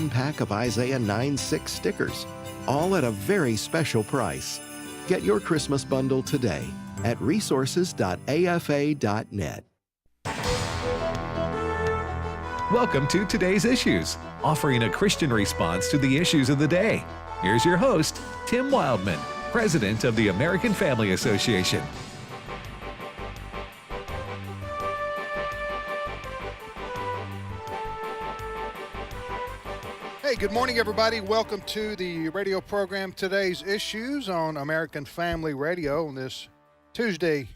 10-pack of Isaiah 9:6 stickers, all at a very special price. Get your Christmas bundle today at resources.afa.net. Welcome to Today's Issues, offering a Christian response to the issues of the day. Here's your host, Tim Wildman, President of the American Family Association. Hey, good morning, everybody. Welcome to the radio program Today's Issues on American Family Radio on this Tuesday,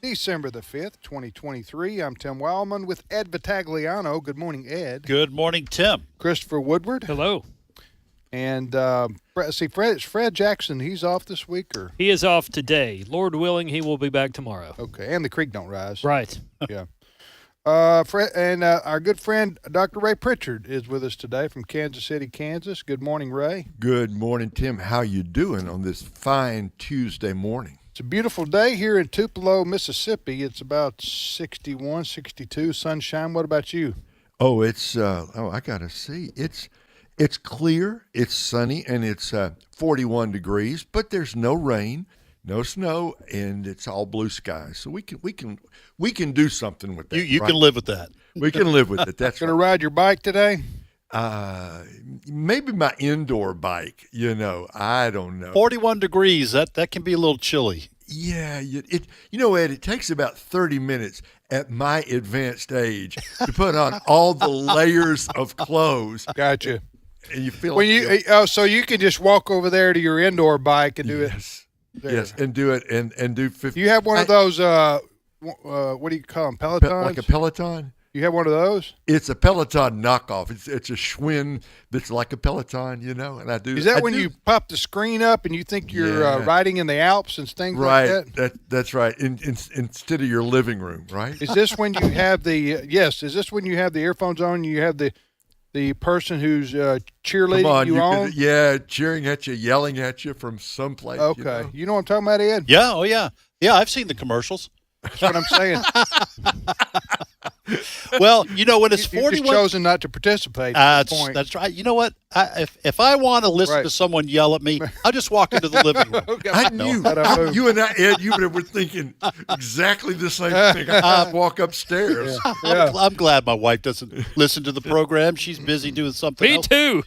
December the 5th, 2023. I'm Tim Wildman with Ed Vitagliano. Good morning, Ed. Good morning, Tim. Christopher Woodward. Hello. And Fred Jackson, he's off this week, or? He is off today. Lord willing, he will be back tomorrow. Okay, and the creek don't rise. Right. Yeah. Fred, and our good friend, Dr. Ray Pritchard, is with us today from Kansas City, Kansas. Good morning, Ray. Good morning, Tim. How you doing on this fine Tuesday morning? It's a beautiful day here in Tupelo, Mississippi. It's about 61, 62, sunshine. What about you? Oh, it's I gotta see. It's clear, it's sunny, and it's 41 degrees, but there's no rain, no snow, and it's all blue skies. So we can do something with that. You can live with that. We can live with it. That's Gonna ride your bike today? Maybe my indoor bike. I don't know. 41 degrees. That can be a little chilly. Yeah, Ed, it takes about 30 minutes at my advanced age to put on all the layers of clothes. Gotcha. And you feel so you can just walk over there to your indoor bike and do it. Yes, and do it and do 50. You have one of those. What do you call them? Pelotons? Like a Peloton? You have one of those? It's a Peloton knockoff. It's a Schwinn that's like a Peloton, and I do. Is that when you pop the screen up and you think you're riding in the Alps and things like that? That's right. Instead of your living room, right? Is this when you have the Is this when you have the earphones on? And you have the person who's cheerleading you on? Cheering at you, yelling at you from someplace. Okay, you know what I'm talking about, Ed? Yeah. Oh yeah. Yeah. I've seen the commercials. That's what I'm saying. Well, when it's 41, you've just chosen not to participate. That's right. You know what? If I want to listen to someone yell at me, I'll just walk into the living room. I knew. You and I, Ed, you were thinking exactly the same thing. I walk upstairs. Yeah. I'm glad my wife doesn't listen to the program. She's busy doing something else. Me too.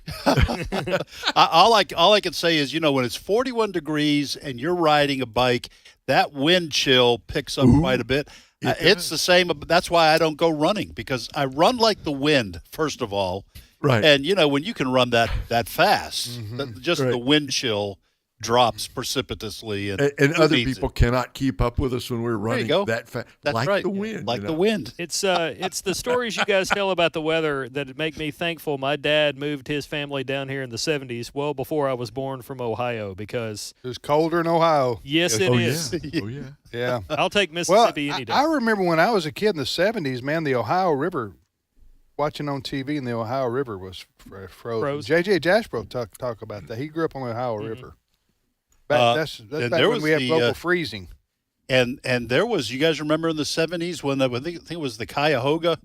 All I can say is, when it's 41 degrees and you're riding a bike, that wind chill picks up quite a bit. It's the same. That's why I don't go running, because I run like the wind, first of all. Right. And, when you can run that fast, the wind chill drops precipitously. And other people cannot keep up with us when we're running that fast. That's like right. the wind. Like the wind. It's the stories you guys tell about the weather that make me thankful. My dad moved his family down here in the 70s, well before I was born, from Ohio, because It was colder in Ohio. yes, it is. Yeah. Oh, yeah. Yeah. I'll take Mississippi any day. I remember when I was a kid in the 70s, man, the Ohio River, watching on TV, and the Ohio River was frozen. J.J. Jasbro talk about that. He grew up on the Ohio River. That's back when we had local freezing. And there was, you guys remember in the 70s when I think it was the Cuyahoga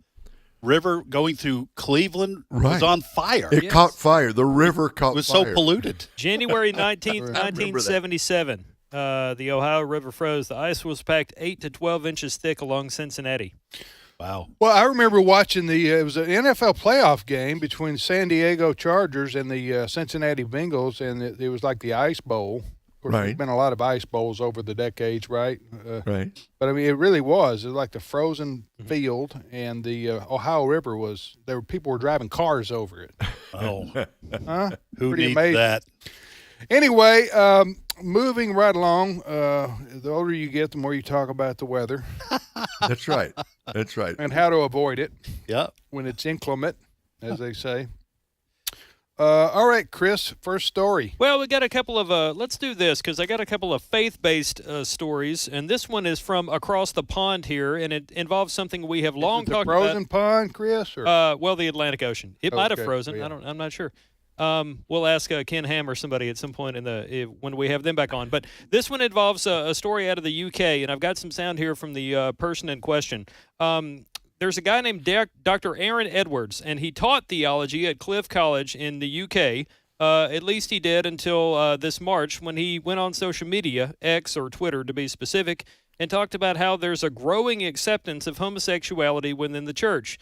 River going through Cleveland was on fire. It caught fire. The river caught fire. It was so polluted. January 19th, 1977, the Ohio River froze. The ice was packed 8 to 12 inches thick along Cincinnati. Wow. Well, I remember watching it was an NFL playoff game between San Diego Chargers and the Cincinnati Bengals, and it was like the Ice Bowl. Of course, there's been a lot of ice bowls over the decades, right? Right. But, I mean, it really was. It was like the frozen field, and the Ohio River people were driving cars over it. Oh. Who Pretty needs amazing. that? Anyway, moving right along, the older you get, the more you talk about the weather. That's right. That's right. And how to avoid it. Yeah. When it's inclement, as they say. All right, Chris, first story. Well, we got a couple of, let's do this, because I got a couple of faith-based stories, and this one is from across the pond here, and it involves something we have long talked about. The frozen pond, Chris? Or? Well, the Atlantic Ocean. It might have frozen. Yeah. I'm not sure. We'll ask Ken Ham or somebody at some point when we have them back on. But this one involves a story out of the UK, and I've got some sound here from the person in question. there's a guy named Dr. Aaron Edwards, and he taught theology at Cliff College in the UK. At least he did until this March, when he went on social media, X or Twitter to be specific, and talked about how there's a growing acceptance of homosexuality within the church.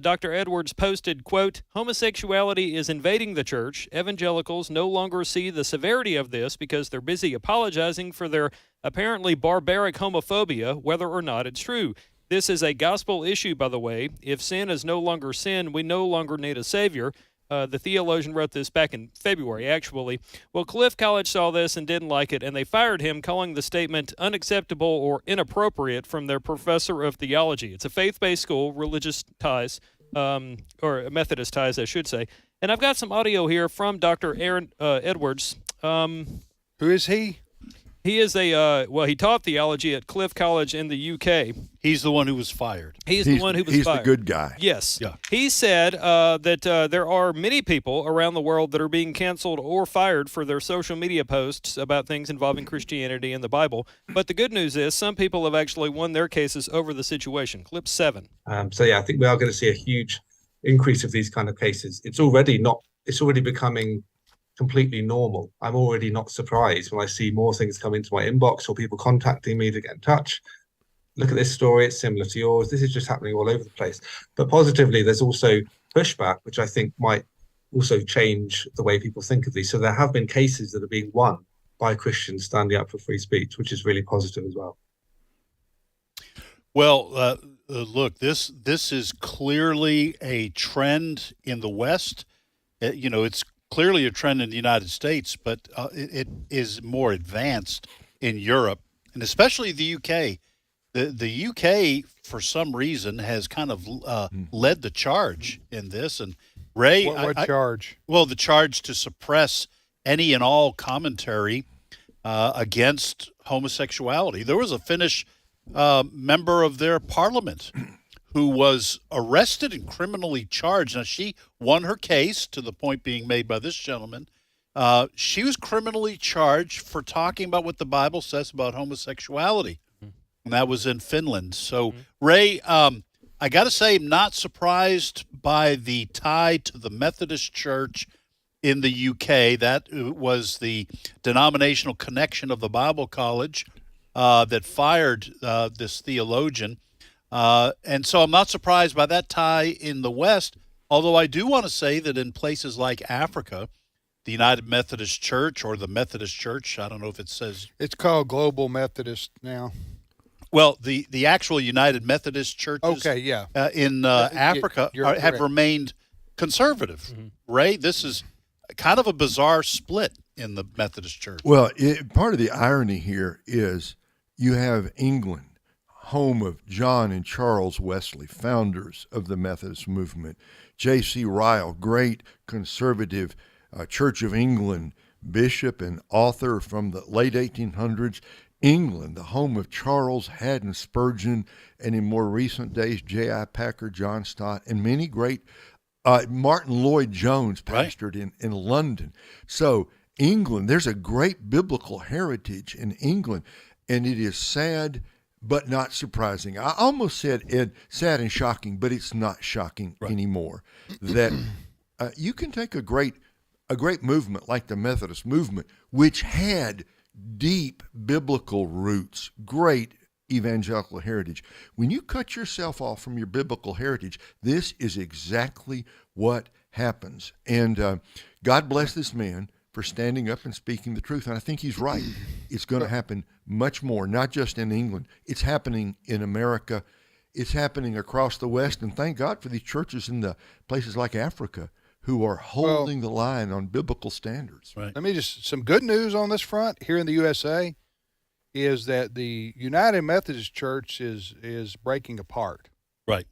Dr. Edwards posted, quote, "Homosexuality is invading the church. Evangelicals no longer see the severity of this because they're busy apologizing for their apparently barbaric homophobia, whether or not it's true. This is a gospel issue, by the way. If sin is no longer sin, we no longer need a savior." The theologian wrote this back in February, actually. Well, Cliff College saw this and didn't like it, and they fired him, calling the statement unacceptable or inappropriate from their professor of theology. It's a faith-based school, religious ties, or Methodist ties, I should say. And I've got some audio here from Dr. Aaron Edwards. Who is he? He is he taught theology at Cliff College in the UK. He's the one who was fired. He's the one who was fired. He's the good guy. Yes. Yeah. He said that there are many people around the world that are being canceled or fired for their social media posts about things involving Christianity and the Bible. But the good news is some people have actually won their cases over the situation. Clip 7. I think we are going to see a huge increase of these kind of cases. It's already becoming completely normal. I'm already not surprised when I see more things come into my inbox or people contacting me to get in touch. Look at this story, it's similar to yours. This is just happening all over the place. But positively, there's also pushback, which I think might also change the way people think of these. So there have been cases that are being won by Christians standing up for free speech, which is really positive as well. Well, look, this is clearly a trend in the West. It's clearly a trend in the United States, but it is more advanced in Europe, and especially the UK. The UK, for some reason, has kind of led the charge in this. And Ray, What charge? Well, the charge to suppress any and all commentary against homosexuality. There was a Finnish member of their parliament who was arrested and criminally charged. Now, she won her case, to the point being made by this gentleman. She was criminally charged for talking about what the Bible says about homosexuality. And that was in Finland. So, Ray, I got to say, I'm not surprised by the tie to the Methodist Church in the UK. That was the denominational connection of the Bible College that fired this theologian. And so I'm not surprised by that tie in the West, although I do want to say that in places like Africa, the United Methodist Church or the Methodist Church, I don't know if it says... It's called Global Methodist now. Well, the actual United Methodist churches in Africa have remained conservative. Mm-hmm. Ray, this is kind of a bizarre split in the Methodist Church. Well, part of the irony here is you have England, home of John and Charles Wesley, founders of the Methodist movement. J.C. Ryle, great conservative Church of England bishop and author from the late 1800s. England, the home of Charles Haddon Spurgeon, and in more recent days, J.I. Packer, John Stott, and many great, Martin Lloyd-Jones pastored in London. So England, there's a great biblical heritage in England, and it is sad but not surprising. I almost said, Ed, sad and shocking, but it's not shocking anymore. That you can take a great movement like the Methodist movement, which had deep biblical roots, great evangelical heritage. When you cut yourself off from your biblical heritage, this is exactly what happens. And God bless this man for standing up and speaking the truth. And I think he's right. It's going to happen much more, not just in England. It's happening in America. It's happening across the West. And thank God for these churches in the places like Africa who are holding the line on biblical standards. Right. Let me some good news on this front here in the USA is that the United Methodist Church is breaking apart. Right.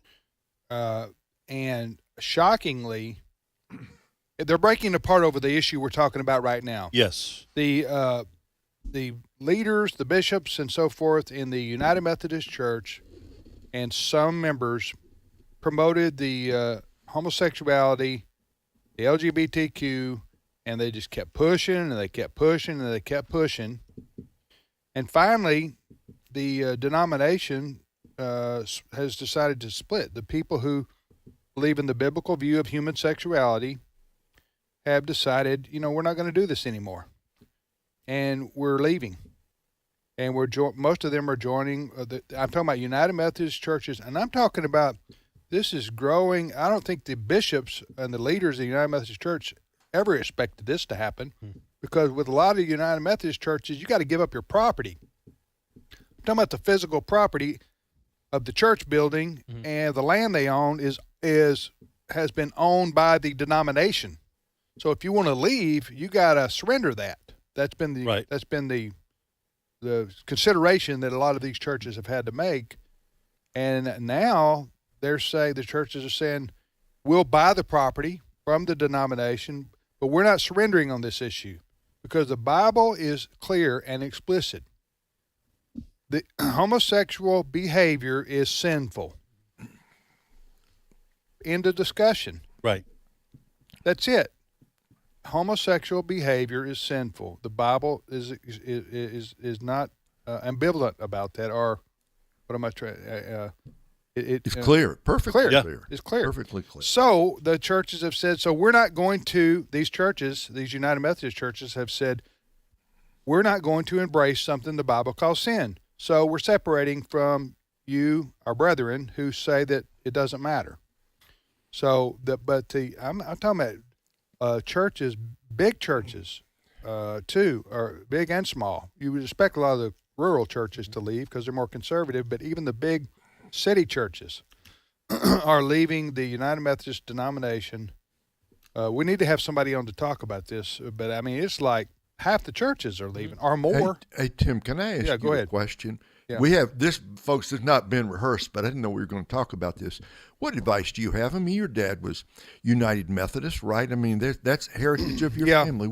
And shockingly, they're breaking apart over the issue we're talking about right now. Yes. The leaders, the bishops, and so forth in the United Methodist Church and some members promoted the homosexuality, the LGBTQ, and they just kept pushing, and they kept pushing, and they kept pushing. And finally, the denomination has decided to split. The people who believe in the biblical view of human sexuality have decided, we're not going to do this anymore, and we're leaving. And most of them are joining. I'm talking about United Methodist churches, and I'm talking about this is growing. I don't think the bishops and the leaders of the United Methodist Church ever expected this to happen, because with a lot of United Methodist churches, you got to give up your property. I'm talking about the physical property of the church building, and the land they own has been owned by the denomination. So if you want to leave, you got to surrender that. That's been the consideration that a lot of these churches have had to make. And now the churches are saying, we'll buy the property from the denomination, but we're not surrendering on this issue, because the Bible is clear and explicit. The homosexual behavior is sinful. End of discussion. Right. That's it. Homosexual behavior is sinful. The Bible is not ambivalent about that, or what am I trying? It's clear, perfectly clear. It's clear, perfectly clear. So the churches have said, so we're not going to. These United Methodist churches have said, we're not going to embrace something the Bible calls sin. So we're separating from you, our brethren, who say that it doesn't matter. So I'm talking about churches, big churches, too, or big and small. You would expect a lot of the rural churches to leave because they're more conservative, but even the big city churches are leaving the United Methodist denomination. We need to have somebody on to talk about this, but I mean, it's like half the churches are leaving or more. Hey Tim, can I ask you a question? Yeah. We have this, folks, has not been rehearsed, but I didn't know we were going to talk about this. What advice do you have? I mean, your dad was United Methodist, right? I mean, that's heritage of your family.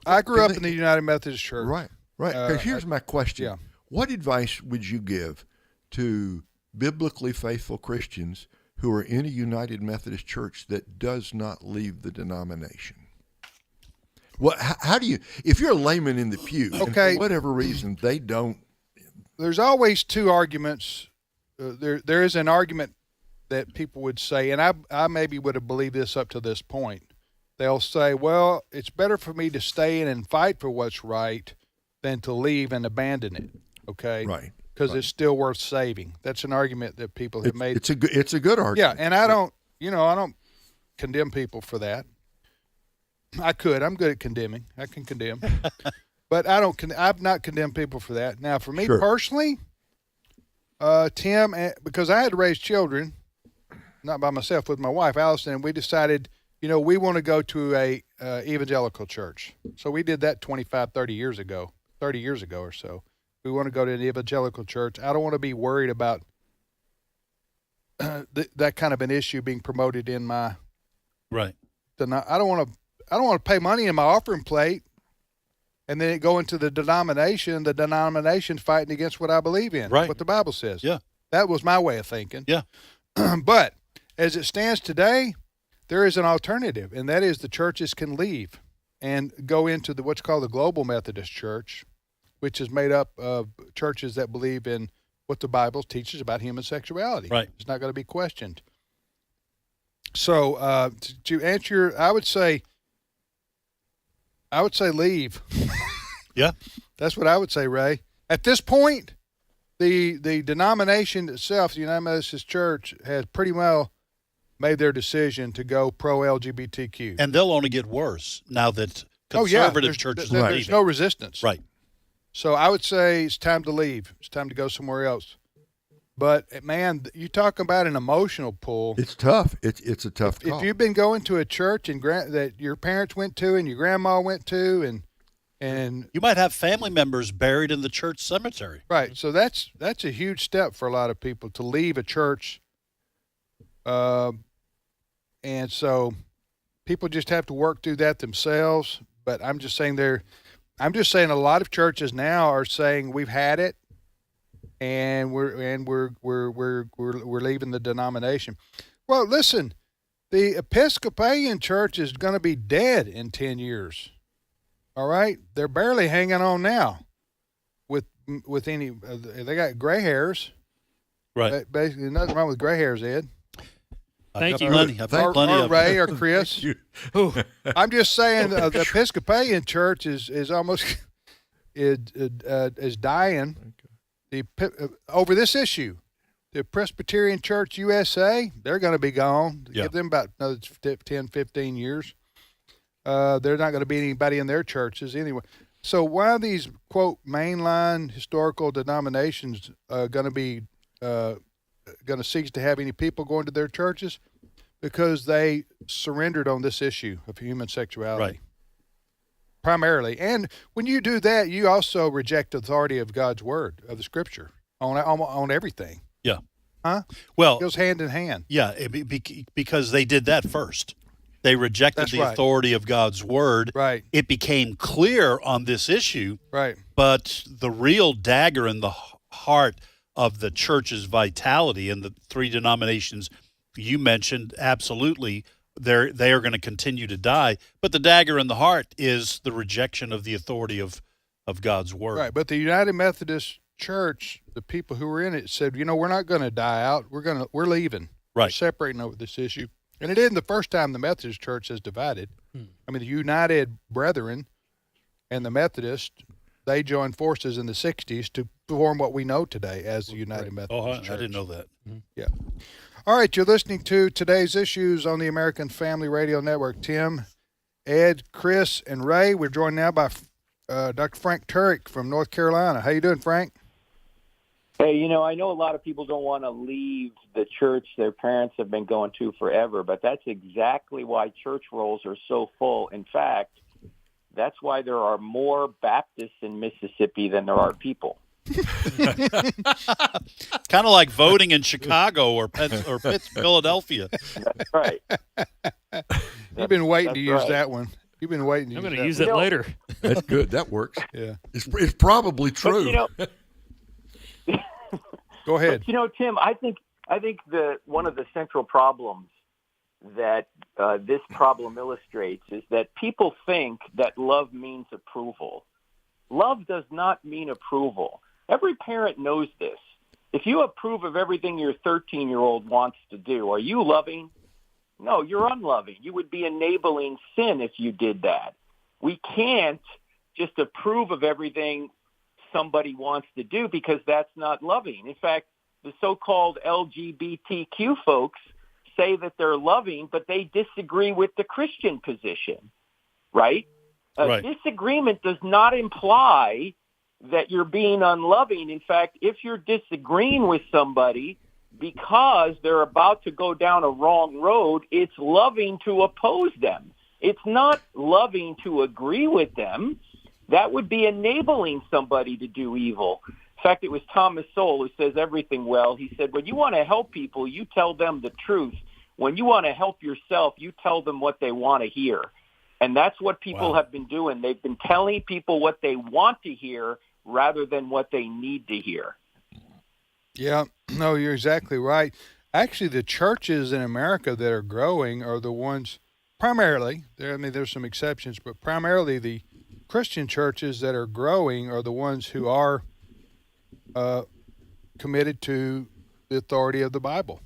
I grew up in the United Methodist Church. Right. Here's my question. Yeah. What advice would you give to biblically faithful Christians who are in a United Methodist Church that does not leave the denomination? Well, how do you, if you're a layman in the pew, and for whatever reason they don't. There's always two arguments. There is an argument that people would say, and I maybe would have believed this up to this point. They'll say, well, it's better for me to stay in and fight for what's right than to leave and abandon it, okay? Right. Because it's still worth saving. That's an argument that people have made. It's a good argument. Yeah, and I don't condemn people for that. I could. I'm good at condemning. I can condemn. But I've not condemned people for that. Now, for me personally, Tim, because I had to raise children, not by myself, with my wife, Allison, and we decided, we want to go to a evangelical church. So we did that 30 years ago or so. We want to go to an evangelical church. I don't want to be worried about that kind of an issue being promoted in my. Right. I don't want to pay money in my offering plate, and then it go into the denomination fighting against what I believe in, what the Bible says. Yeah. That was my way of thinking. Yeah. But as it stands today, there is an alternative, and that is the churches can leave and go into what's called the Global Methodist Church, which is made up of churches that believe in what the Bible teaches about human sexuality. Right. It's not going to be questioned. So to answer, I would say leave. Yeah. That's what I would say, Ray. At this point, the denomination itself, the United Methodist Church, has pretty well made their decision to go pro-LGBTQ. And they'll only get worse now that conservative churches are leaving. There's no resistance. Right. So I would say it's time to leave. It's time to go somewhere else. But, man, you talk about an emotional pull. It's tough. It's a tough call. If you've been going to a church that your parents went to and your grandma went to and you might have family members buried in the church cemetery. Right. So that's a huge step for a lot of people to leave a church. And so people just have to work through that themselves. But I'm just saying a lot of churches now are saying we've had it. And we're leaving the denomination. Well, listen, the Episcopalian Church is going to be dead in 10 years. All right, they're barely hanging on now. With any, they got gray hairs, Right. Basically, nothing wrong with gray hairs, Ed. Thank I've you. got plenty. I've got Or, plenty or of Ray or Chris. Ooh. I'm just saying the Episcopalian Church is almost is dying. Over this issue. The Presbyterian Church USA, they're going to be gone. Yeah. Give them about another 10, 15 years. There's not going to be anybody in their churches anyway. So why are these, quote, mainline historical denominations going to be going to cease to have any people going to their churches? Because they surrendered on this issue of human sexuality. Right. Primarily. And when you do that, you also reject the authority of God's word, of the scripture, on everything. Yeah. Huh? Well, It goes hand in hand. yeah, because they did that first. They rejected That's the right. authority of God's word. Right. It became clear on this issue, Right. but the real dagger in the heart of the church's vitality and the three denominations you mentioned, absolutely, they are going to continue to die. But the dagger in the heart is the rejection of the authority of God's word. Right. But the United Methodist Church, the people who were in it said, we're not going to die out. We're leaving. We're Right. separating over this issue. And it isn't the first time the Methodist Church has divided. I mean, the United Brethren and the Methodist, they joined forces in the 60s to form what we know today as the United Methodist Oh, I Church. didn't know that. Yeah. All right, you're listening to Today's Issues on the American Family Radio Network. Tim, Ed, Chris, and Ray. We're joined now by Dr. Frank Turek from North Carolina. How you doing, Frank? Hey, I know a lot of people don't want to leave the church their parents have been going to forever, but that's exactly why church rolls are so full. In fact, that's why there are more Baptists in Mississippi than there are people. Kind of like voting in Chicago or Philadelphia. That's right. You've been waiting to That's use right. that one. You've been waiting to I'm use going that to use one. it later. That's good. That works. Yeah. It's probably true. But, Go ahead. But, Tim, I think one of the central problems that this problem illustrates is that people think that love means approval. Love does not mean approval. Every parent knows this. If you approve of everything your 13-year-old wants to do, are you loving? No, you're unloving. You would be enabling sin if you did that. We can't just approve of everything somebody wants to do because that's not loving. In fact, the so-called LGBTQ folks say that they're loving, but they disagree with the Christian position, right? Right. Disagreement does not imply that you're being unloving. In fact, if you're disagreeing with somebody because they're about to go down a wrong road, it's loving to oppose them. It's not loving to agree with them. That would be enabling somebody to do evil. In fact, it was Thomas Sowell who says everything well. He said, when you want to help people, you tell them the truth. When you want to help yourself, you tell them what they want to hear. And that's what people have been doing. They've been telling people what they want to hear rather than what they need to hear. Yeah, no, you're exactly right. Actually, the churches in America that are growing are the ones primarily, there's some exceptions, but primarily the Christian churches that are growing are the ones who are committed to the authority of the Bible.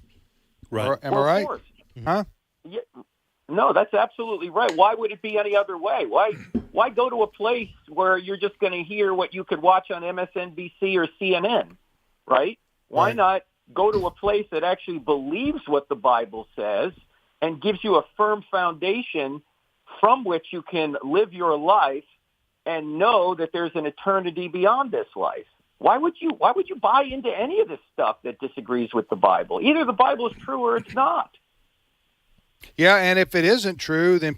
Right. Am I right? Of course. Huh? Yeah, no, that's absolutely right. Why would it be any other way? Why go to a place where you're just going to hear what you could watch on MSNBC or CNN, right? Why Right. not go to a place that actually believes what the Bible says and gives you a firm foundation from which you can live your life and know that there's an eternity beyond this life? Why would you buy into any of this stuff that disagrees with the Bible? Either the Bible is true or it's not. Yeah, and if it isn't true, then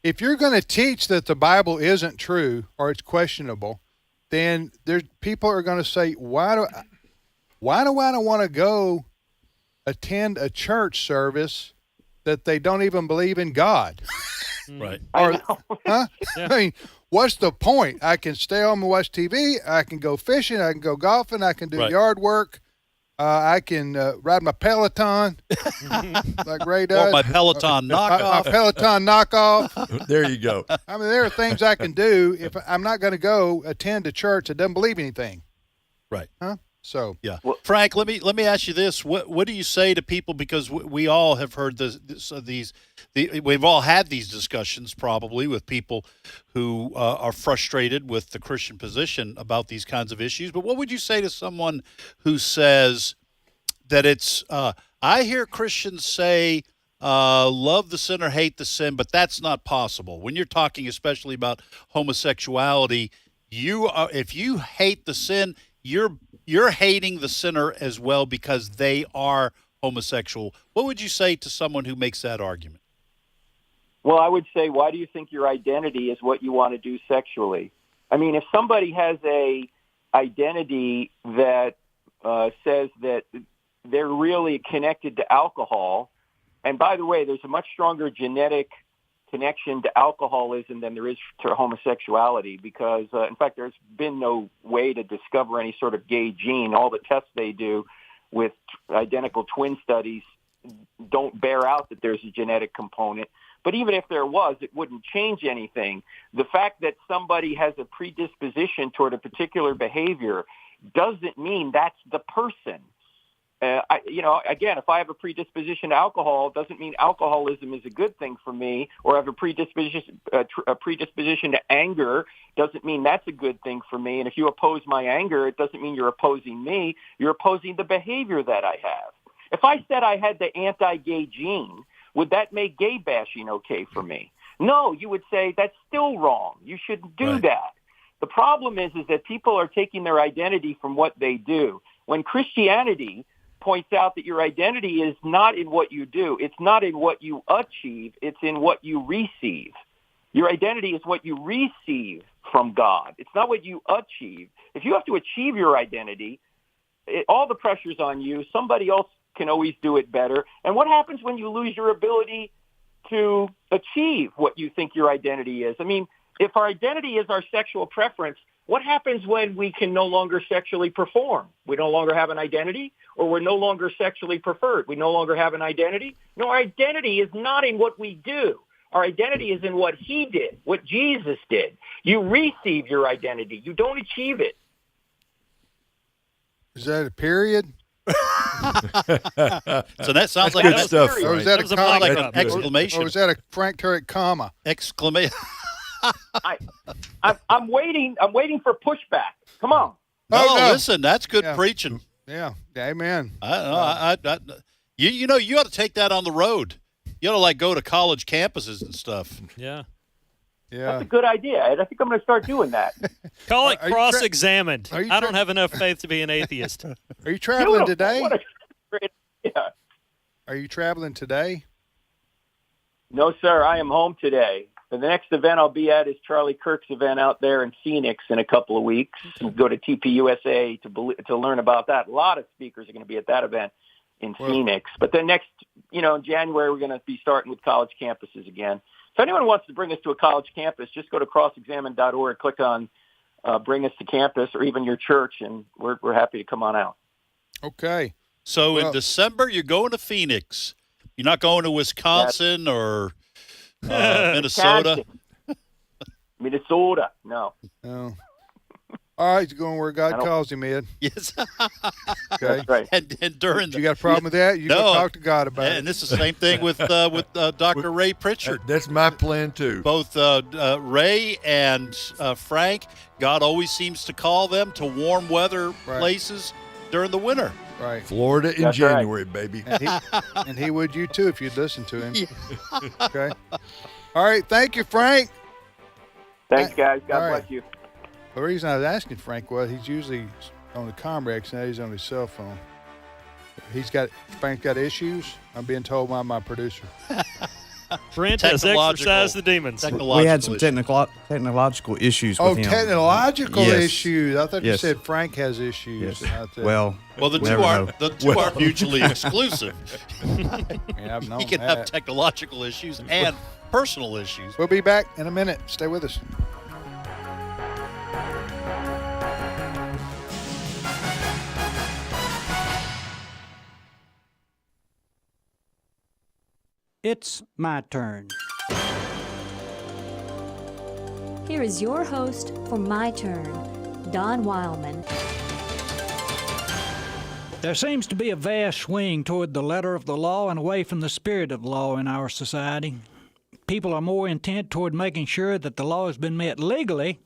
if you're going to teach that the Bible isn't true or it's questionable, then people are going to say, why do I don't want to go attend a church service that they don't even believe in God? Right. Or, I know. huh? Yeah. I mean, what's the point? I can stay home and watch TV. I can go fishing. I can go golfing. I can do Right. yard work. I can ride my Peloton like Ray Or does. my Peloton My knockoff. Peloton knockoff. There you go. I mean, there are things I can do if I'm not going to go attend a church that doesn't believe anything. Right. Huh? So Yeah, Frank, let me ask you this: what do you say to people, because we all have heard we've all had these discussions probably with people who are frustrated with the Christian position about these kinds of issues. But what would you say to someone who says that it's? I hear Christians say, "Love the sinner, hate the sin," but that's not possible. When you're talking, especially about homosexuality, if you hate the sin, you're hating the sinner as well because they are homosexual. What would you say to someone who makes that argument? Well, I would say, why do you think your identity is what you want to do sexually? I mean, if somebody has a identity that says that they're really connected to alcohol, and by the way, there's a much stronger genetic connection to alcoholism than there is to homosexuality, because in fact there's been no way to discover any sort of gay gene. All the tests they do with identical twin studies don't bear out that there's a genetic component. But even if there was, it wouldn't change anything. The fact that somebody has a predisposition toward a particular behavior doesn't mean that's the person. Again, if I have a predisposition to alcohol, it doesn't mean alcoholism is a good thing for me, or I have a predisposition to anger, doesn't mean that's a good thing for me. And if you oppose my anger, it doesn't mean you're opposing me. You're opposing the behavior that I have. If I said I had the anti-gay gene, would that make gay bashing okay for me? No, you would say that's still wrong. You shouldn't do that. The problem is that people are taking their identity from what they do. When Christianity points out that your identity is not in what you do. It's not in what you achieve. It's in what you receive. Your identity is what you receive from God. It's not what you achieve. If you have to achieve your identity, all the pressure's on you. Somebody else can always do it better. And what happens when you lose your ability to achieve what you think your identity is? I mean, if our identity is our sexual preference, what happens when we can no longer sexually perform? We no longer have an identity, or we're no longer sexually preferred. We no longer have an identity. No, our identity is not in what we do. Our identity is in what he did, what Jesus did. You receive your identity. You don't achieve it. Is that a period? So that sounds like good stuff. Or is that a comma? like an exclamation. Or is that a Frank Turek comma? Exclamation. I'm waiting for pushback. Come on. No, listen, that's good preaching. Yeah, amen. You ought to take that on the road. You ought to go to college campuses and stuff. Yeah. That's a good idea, Ed. I think I'm going to start doing that. Call it cross-examined. I don't have enough faith to be an atheist. Are you traveling today? What a great idea. Are you traveling today? No, sir. I am home today. And the next event I'll be at is Charlie Kirk's event out there in Phoenix in a couple of weeks. We'll go to TPUSA to learn about that. A lot of speakers are going to be at that event in Phoenix. But then next, in January, we're going to be starting with college campuses again. If anyone wants to bring us to a college campus, just go to crossexamine.org, click on Bring Us to Campus, or even your church, and we're happy to come on out. Okay. So in December, you're going to Phoenix. You're not going to Wisconsin or Minnesota? Minnesota, no. Oh. All right, you're going where God calls him, Ed. Yes. Okay. That's right. And during you got a problem with that? You go talk to God about it. And this is the same thing with Dr. Ray Pritchard. That's my plan, too. Both Ray and Frank, God always seems to call them to warm weather places during the winter. Right. Florida in January, baby. And he would you, too, if you'd listen to him. Yeah. Okay. All right. Thank you, Frank. Thanks, guys. God bless you. The reason I was asking Frank was he's usually on the Comrex, now he's on his cell phone. Frank's got issues, I'm being told by my producer. Brent has exorcised the demons. We had some technological issues with him. Oh, technological issues. I thought you said Frank has issues. Yes. Well, the two are mutually exclusive. I've known he can have technological issues and personal issues. We'll be back in a minute. Stay with us. It's my turn. Here is your host for My Turn, Don Wildman. There seems to be a vast swing toward the letter of the law and away from the spirit of the law in our society. People are more intent toward making sure that the law has been met legally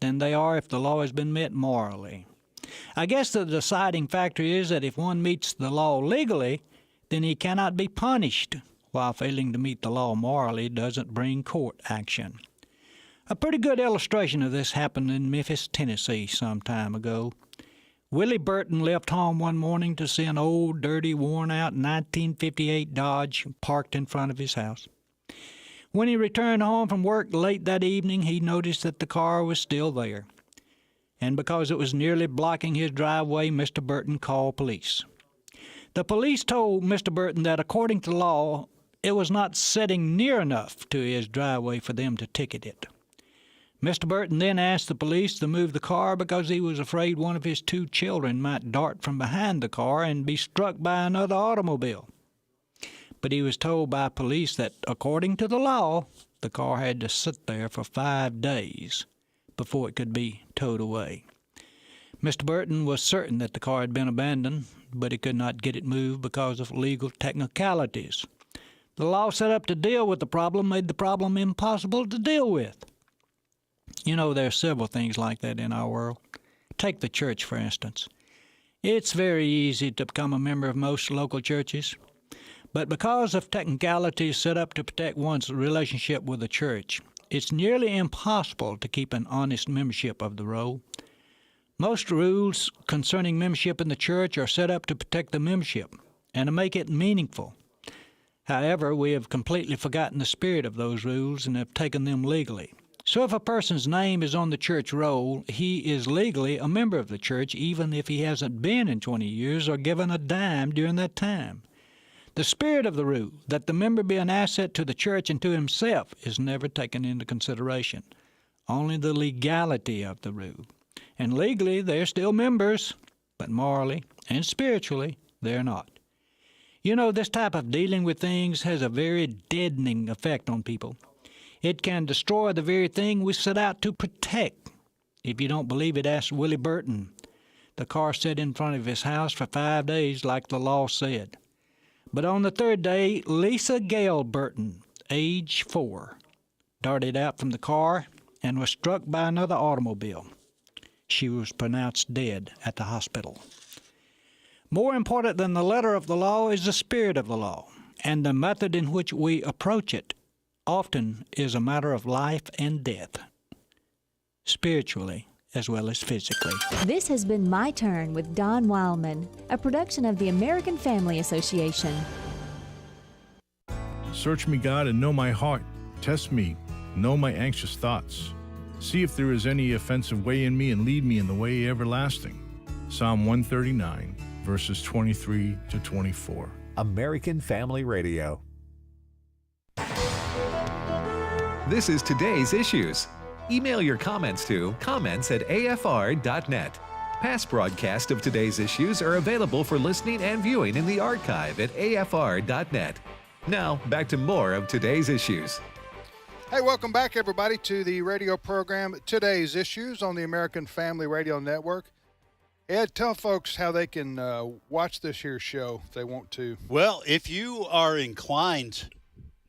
than they are if the law has been met morally. I guess the deciding factor is that if one meets the law legally, then he cannot be punished, while failing to meet the law morally doesn't bring court action. A pretty good illustration of this happened in Memphis, Tennessee some time ago. Willie Burton left home one morning to see an old, dirty, worn-out 1958 Dodge parked in front of his house. When he returned home from work late that evening, he noticed that the car was still there. And because it was nearly blocking his driveway, Mr. Burton called police. The police told Mr. Burton that according to law, it was not sitting near enough to his driveway for them to ticket it. Mr. Burton then asked the police to move the car because he was afraid one of his 2 children might dart from behind the car and be struck by another automobile. But he was told by police that, according to the law, the car had to sit there for 5 days before it could be towed away. Mr. Burton was certain that the car had been abandoned, but he could not get it moved because of legal technicalities. The law set up to deal with the problem made the problem impossible to deal with. You know, there are several things like that in our world. Take the church, for instance. It's very easy to become a member of most local churches. But because of technicalities set up to protect one's relationship with the church, it's nearly impossible to keep an honest membership of the roll. Most rules concerning membership in the church are set up to protect the membership and to make it meaningful. However, we have completely forgotten the spirit of those rules and have taken them legally. So if a person's name is on the church roll, he is legally a member of the church even if he hasn't been in 20 years or given a dime during that time. The spirit of the rule, that the member be an asset to the church and to himself, is never taken into consideration. Only the legality of the rule. And legally, they're still members, but morally and spiritually, they're not. You know, this type of dealing with things has a very deadening effect on people. It can destroy the very thing we set out to protect. If you don't believe it, ask Willie Burton. The car sat in front of his house for 5 days like the law said. But on the 3rd day, Lisa Gale Burton, age 4, darted out from the car and was struck by another automobile. She was pronounced dead at the hospital. More important than the letter of the law is the spirit of the law, and the method in which we approach it often is a matter of life and death, spiritually as well as physically. This has been My Turn with Don Wildman, a production of the American Family Association. Search me, God, and know my heart. Test me, know my anxious thoughts. See if there is any offensive way in me, and lead me in the way everlasting. Psalm 139, verses 23 to 24. American Family Radio. This is Today's Issues. Email your comments to comments@afr.net. Past broadcasts of Today's Issues are available for listening and viewing in the archive at afr.net. Now, back to more of Today's Issues. Hey, welcome back, everybody, to the radio program Today's Issues on the American Family Radio Network. Ed, tell folks how they can watch this here show if they want to. Well, if you are inclined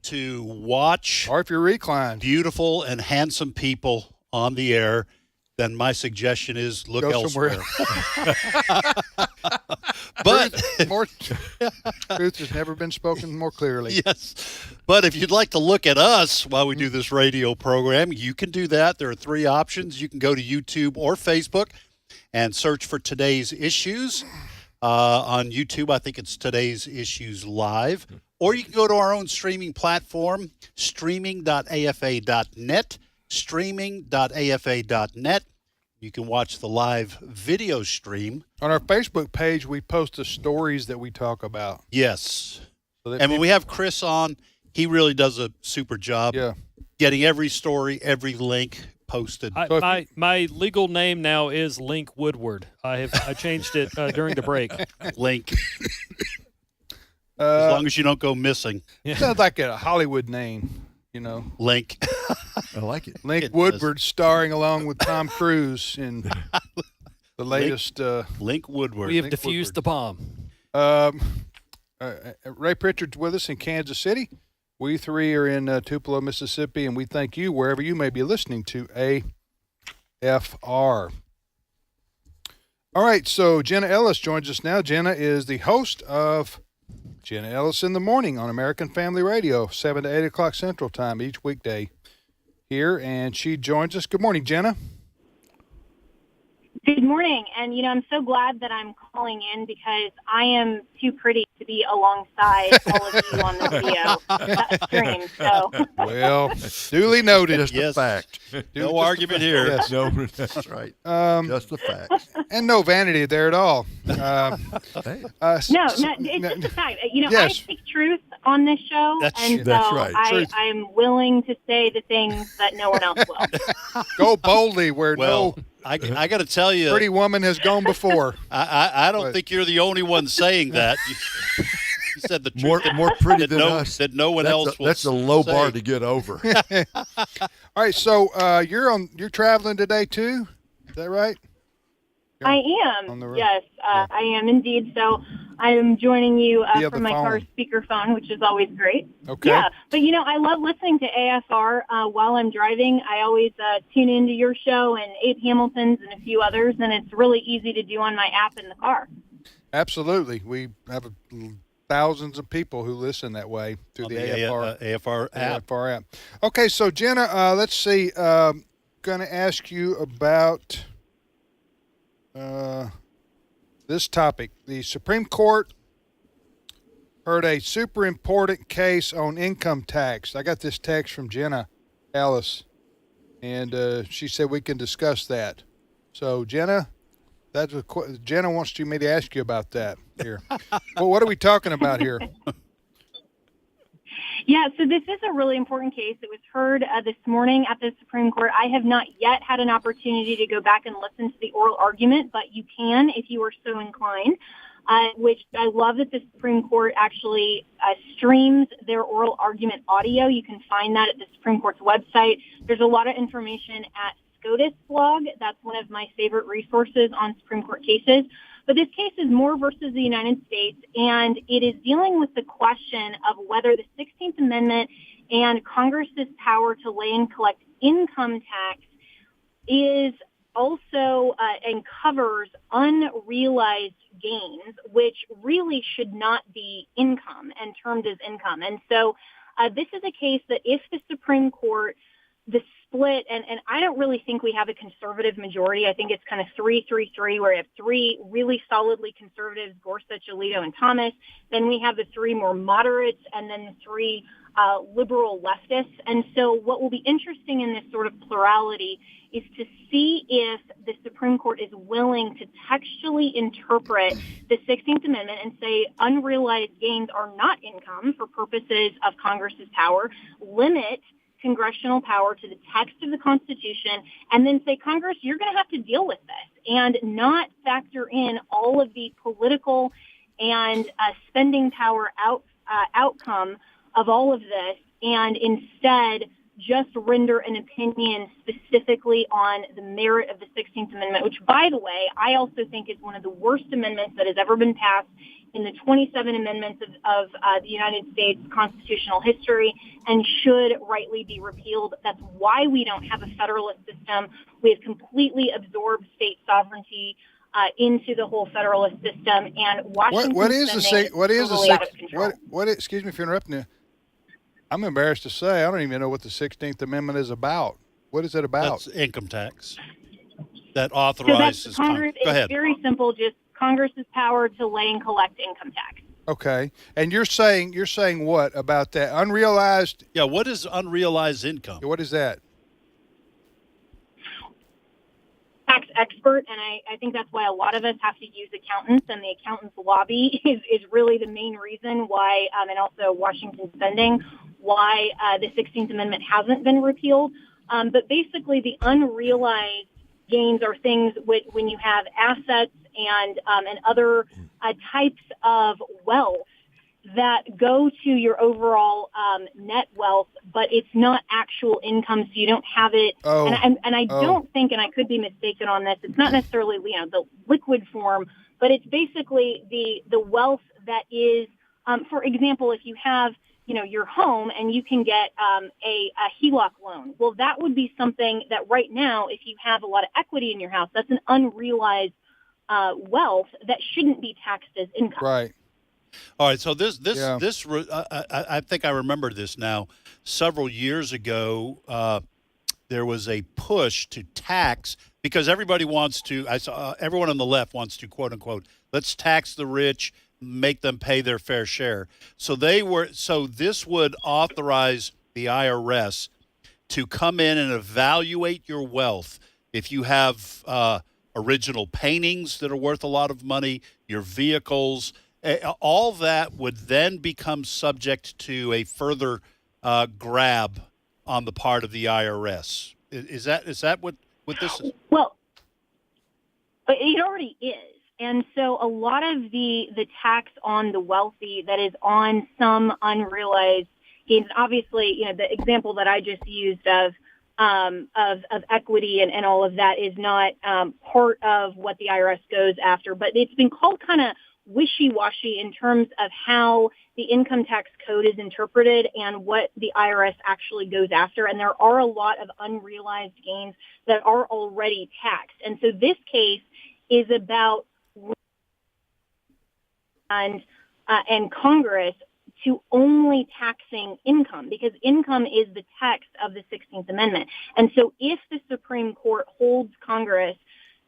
to watch, or if you're reclined, beautiful and handsome people on the air, then my suggestion is look elsewhere. But truth has never been spoken more clearly. Yes. But if you'd like to look at us while we do this radio program, you can do that. There are 3 options. You can go to YouTube or Facebook and search for Today's Issues. On YouTube, I think it's Today's Issues Live. Or you can go to our own streaming platform, streaming.afa.net, streaming.afa.net. You can watch the live video stream. On our Facebook page, we post the stories that we talk about. Yes. And when we have Chris on, he really does a super job getting every story, every link posted. My legal name now is Link Woodward. I changed it during the break. Link. As long as you don't go missing. Sounds like a Hollywood name, you know. Link. I like it. Link Woodward starring along with Tom Cruise in the latest Link Woodward. We have diffused the bomb. Ray Pritchard's with us in Kansas City. We three are in Tupelo, Mississippi, and we thank you wherever you may be listening to AFR. All right, so Jenna Ellis joins us now. Jenna is the host of Jenna Ellis in the Morning on American Family Radio, 7 to 8 o'clock Central Time each weekday here, and she joins us. Good morning, Jenna. Good morning. And, I'm so glad that I'm calling in because I am too pretty to be alongside all of you on the video stream. So. Well, duly noted. Just a fact. No argument here. Yes. No, that's right. Just a fact. And no vanity there at all. No, it's just a fact. Yes. I speak truth on this show, That's right. I'm willing to say the things that no one else will. Go boldly where I got to tell you, pretty woman has gone before. I don't think you're the only one saying that. You said the truth. More pretty than us. That no one else will. That's a low say. bar to get over. All right, so you're traveling today too. Is that right? I am. Yes, I am indeed. So I am joining you from my car speakerphone, which is always great. Okay. Yeah, but I love listening to AFR while I'm driving. I always tune into your show and Abe Hamilton's and a few others, and it's really easy to do on my app in the car. Absolutely. We have thousands of people who listen that way through the AFR app. Okay, so Jenna, let's see. Going to ask you about this topic. The Supreme Court heard a super important case on income tax. I got this text from Jenna Ellis, and she said we can discuss that. So, Jenna, Jenna wants me to ask you about that here. Well, what are we talking about here? Yeah, so this is a really important case. It was heard this morning at the Supreme Court. I have not yet had an opportunity to go back and listen to the oral argument, but you can if you are so inclined, which I love that the Supreme Court actually streams their oral argument audio. You can find that at the Supreme Court's website. There's a lot of information at SCOTUS blog. That's one of my favorite resources on Supreme Court cases. But this case is Moore versus the United States, and it is dealing with the question of whether the 16th Amendment and Congress's power to lay and collect income tax is also and covers unrealized gains, which really should not be income and termed as income. And so this is a case that if the Supreme Court, the split, and I don't really think we have a conservative majority. I think it's kind of 3-3-3, where we have three really solidly conservatives, Gorsuch, Alito, and Thomas. Then we have the three more moderates, and then the three liberal leftists. And so what will be interesting in this sort of plurality is to see if the Supreme Court is willing to textually interpret the 16th Amendment and say unrealized gains are not income for purposes of Congress's power, limit congressional power to the text of the Constitution, and then say, Congress, you're going to have to deal with this, and not factor in all of the political and spending power outcome of all of this, and instead just render an opinion specifically on the merit of the 16th Amendment, which, by the way, I also think is one of the worst amendments that has ever been passed in the 27 amendments of the United States constitutional history, and should rightly be repealed. That's why we don't have a federalist system. We have completely absorbed state sovereignty into the whole federalist system, and Washington excuse me for interrupting you. I'm embarrassed to say I don't even know what the 16th Amendment is about. What is it about? That's income tax that authorizes Congress. Go ahead. It's very simple, just Congress's power to lay and collect income tax. Okay. And you're saying what about that? Unrealized? Yeah, what is unrealized income? What is that? Tax expert, and I think that's why a lot of us have to use accountants, and the accountants lobby is really the main reason why, and also Washington spending, why the 16th Amendment hasn't been repealed. But basically the unrealized gains are things when you have assets and other types of wealth that go to your overall net wealth, but it's not actual income, so you don't have it. And I don't think, and I could be mistaken on this, it's not necessarily the liquid form, but it's basically the wealth that is, for example, if you have your home and you can get a HELOC loan. Well, that would be something that right now, if you have a lot of equity in your house, that's an unrealized wealth that shouldn't be taxed as income. Right. All right. So I think I remember this now. Several years ago, there was a push to tax because everybody wants to. I saw everyone on the left wants to quote unquote, let's tax the rich, make them pay their fair share. So this would authorize the IRS to come in and evaluate your wealth. If you have original paintings that are worth a lot of money, your vehicles, all that would then become subject to a further grab on the part of the IRS. Is that what this is? Well, it already is. And so a lot of the tax on the wealthy that is on some unrealized gains, obviously, the example that I just used of equity and all of that is not part of what the IRS goes after, but it's been called kind of wishy-washy in terms of how the income tax code is interpreted and what the IRS actually goes after. And there are a lot of unrealized gains that are already taxed. And so this case is about and Congress to only taxing income, because income is the text of the 16th Amendment. And so if the Supreme Court holds Congress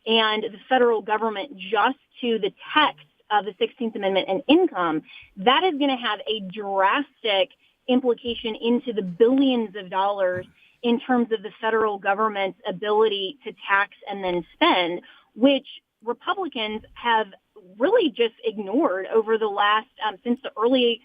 and the federal government just to the text of the 16th Amendment and income, that is going to have a drastic implication into the billions of dollars in terms of the federal government's ability to tax and then spend, which Republicans have really just ignored over the last, since the early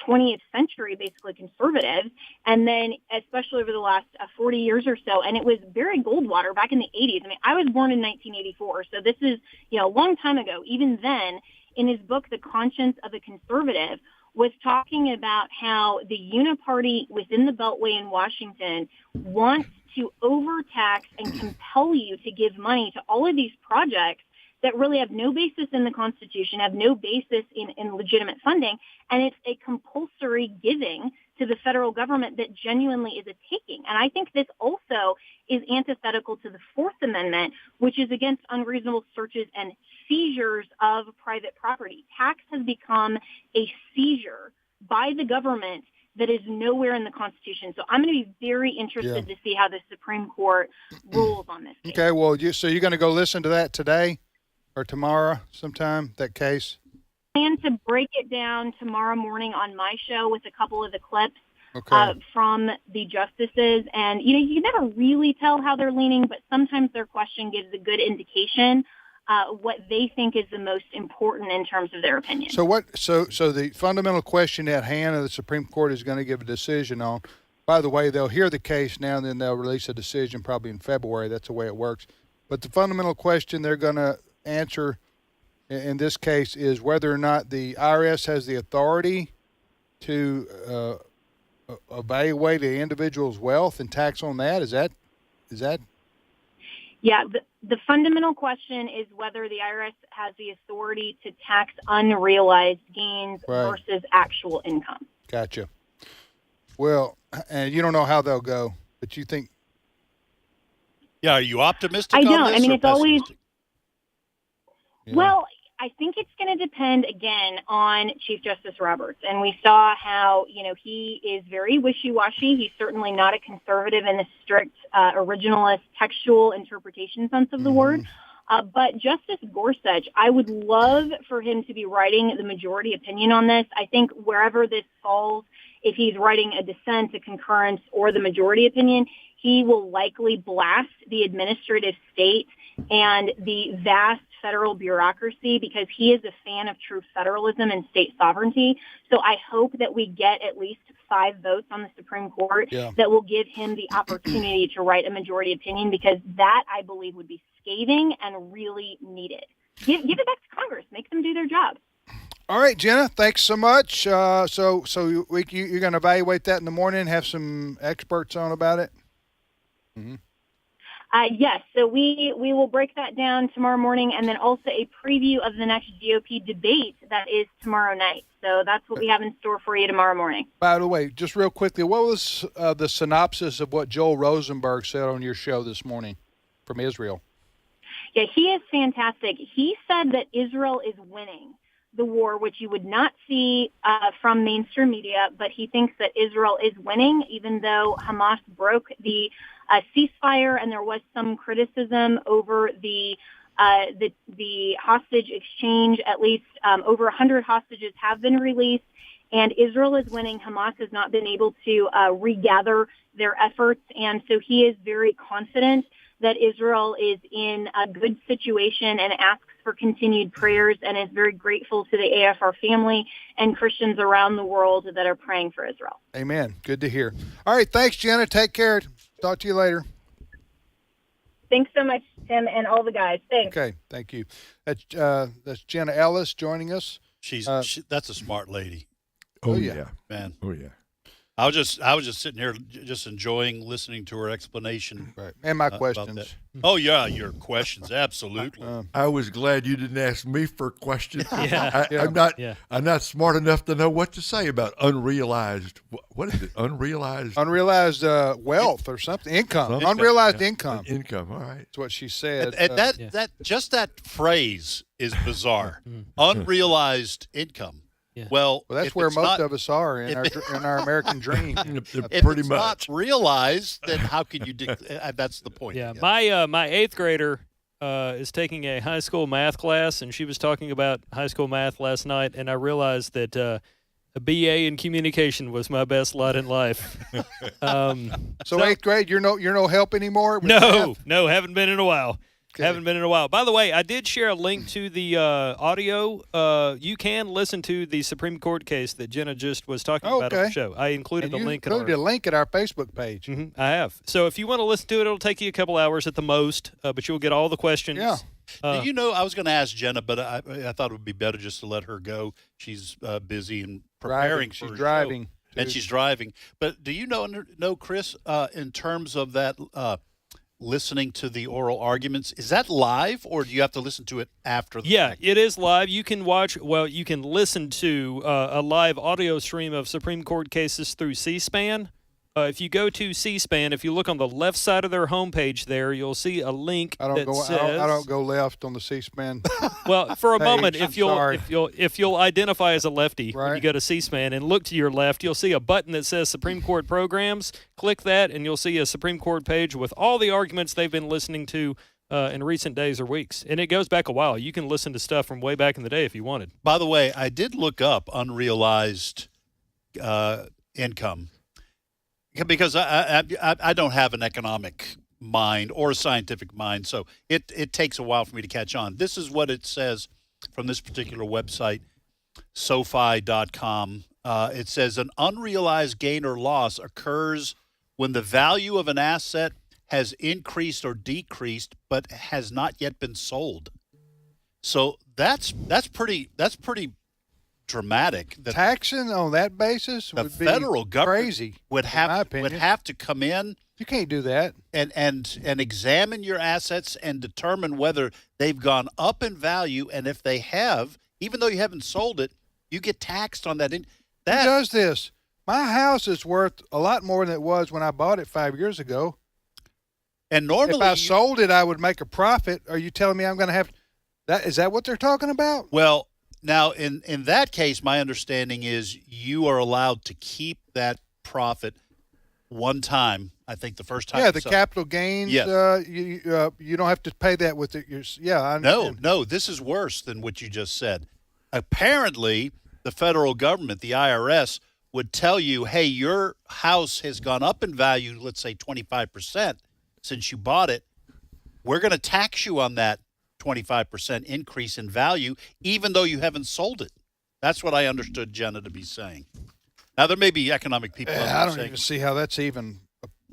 20th century, basically conservatives, and then especially over the last 40 years or so. And it was Barry Goldwater back in the 80s. I mean, I was born in 1984, so this is, a long time ago. Even then, in his book, The Conscience of a Conservative, was talking about how the uniparty within the Beltway in Washington wants to overtax and compel you to give money to all of these projects that really have no basis in the Constitution, have no basis in legitimate funding, and it's a compulsory giving to the federal government that genuinely is a taking. And I think this also is antithetical to the Fourth Amendment, which is against unreasonable searches and seizures of private property. Tax has become a seizure by the government that is nowhere in the Constitution. So I'm going to be very interested to see how the Supreme Court rules on this case. Okay, well, so you're going to go listen to that today? Or tomorrow sometime, that case? I plan to break it down tomorrow morning on my show with a couple of the clips from the justices. And, you can never really tell how they're leaning, but sometimes their question gives a good indication what they think is the most important in terms of their opinion. So the fundamental question at hand of the Supreme Court is going to give a decision on. By the way, they'll hear the case now and then they'll release a decision probably in February. That's the way it works. But the fundamental question they're going to answer in this case is whether or not the IRS has the authority to evaluate an individual's wealth and tax on that. Is that? Yeah, the fundamental question is whether the IRS has the authority to tax unrealized gains versus actual income. Gotcha. Well, and you don't know how they'll go, but you think? Yeah, are you optimistic? I don't. On this I mean, or it's always. Yeah. Well, I think it's going to depend, again, on Chief Justice Roberts. And we saw how, he is very wishy-washy. He's certainly not a conservative in the strict originalist textual interpretation sense of the word. But Justice Gorsuch, I would love for him to be writing the majority opinion on this. I think wherever this falls, if he's writing a dissent, a concurrence, or the majority opinion, he will likely blast the administrative state and the vast federal bureaucracy because he is a fan of true federalism and state sovereignty. So I hope that we get at least 5 votes on the Supreme Court that will give him the opportunity to write a majority opinion, because that, I believe, would be scathing and really needed. Give it back to Congress. Make them do their job. All right, Jenna, thanks so much. So you're going to evaluate that in the morning, have some experts on about it? Mm-hmm. Yes, so we will break that down tomorrow morning, and then also a preview of the next GOP debate that is tomorrow night. So that's what we have in store for you tomorrow morning. By the way, just real quickly, what was the synopsis of what Joel Rosenberg said on your show this morning from Israel? Yeah, he is fantastic. He said that Israel is winning the war, which you would not see from mainstream media, but he thinks that Israel is winning, even though Hamas broke the ceasefire, and there was some criticism over the hostage exchange. At least over 100 hostages have been released, and Israel is winning. Hamas has not been able to regather their efforts, and so he is very confident that Israel is in a good situation and asks for continued prayers, and is very grateful to the AFR family and Christians around the world that are praying for Israel. Amen. Good to hear. All right, thanks, Jenna. Take care. Talk to you later. Thanks so much, Tim, and all the guys. Thanks. Okay, thank you. That's Jenna Ellis joining us. That's a smart lady. Oh yeah, man. Oh yeah. I was just sitting here, just enjoying listening to her explanation, right? And my questions. Oh yeah, your questions, absolutely. I was glad you didn't ask me for questions. Yeah. I'm not smart enough to know what to say about unrealized. What is it? Unrealized wealth or something. Income. Unrealized income. Income. All right. That's what she said. And that phrase is bizarre. Unrealized income. Yeah. Well, that's where most of us are in our American dream. If pretty it's much not realized, then how can you? That's the point. Yeah, my eighth grader is taking a high school math class, and she was talking about high school math last night, and I realized that a BA in communication was my best lot in life. So eighth grade, you're no help anymore? No, haven't been in a while. Okay. Haven't been in a while. By the way, I did share a link to the audio. You can listen to the Supreme Court case that Jenna just was talking about on the show. I included the link. Included a link at our Facebook page. Mm-hmm, I have. So if you want to listen to it, it'll take you a couple hours at the most, but you'll get all the questions. Yeah. Do you know, I was going to ask Jenna, but I thought it would be better just to let her go. She's busy and preparing for her driving. Show. And she's driving. But do you know, Chris, in terms of that listening to the oral arguments, is that live, or do you have to listen to it after the fact? It is live. You can you can listen to a live audio stream of Supreme Court cases through C-SPAN. If you go to C-SPAN, if you look on the left side of their homepage there, you'll see a link that says... I don't go left on the C-SPAN. Well, for a moment, if you'll identify as a lefty when you go to C-SPAN and look to your left, you'll see a button that says Supreme Court Programs. Click that, and you'll see a Supreme Court page with all the arguments they've been listening to in recent days or weeks. And it goes back a while. You can listen to stuff from way back in the day if you wanted. By the way, I did look up unrealized income, because I don't have an economic mind or a scientific mind, so it takes a while for me to catch on. This is what it says from this particular website, SoFi.com. It says an unrealized gain or loss occurs when the value of an asset has increased or decreased but has not yet been sold. So that's pretty dramatic. Taxing on that basis would be federal government crazy. would have to come in. You can't do that. And examine your assets and determine whether they've gone up in value, and if they have, even though you haven't sold it, you get taxed on that. Who does this? My house is worth a lot more than it was when I bought it 5 years ago. And normally, if I sold it, I would make a profit. Are you telling me I'm going to have that? Is that what they're talking about? Well, now, in that case, my understanding is you are allowed to keep that profit one time. I think the first time. Yeah, the capital gains. Yes. You don't have to pay that with it. No, this is worse than what you just said. Apparently, the federal government, the IRS, would tell you, hey, your house has gone up in value, let's say 25% since you bought it. We're going to tax you on that 25% increase in value, even though you haven't sold it. That's what I understood Jenna to be saying. Now, there may be economic people. I don't even see how that's even.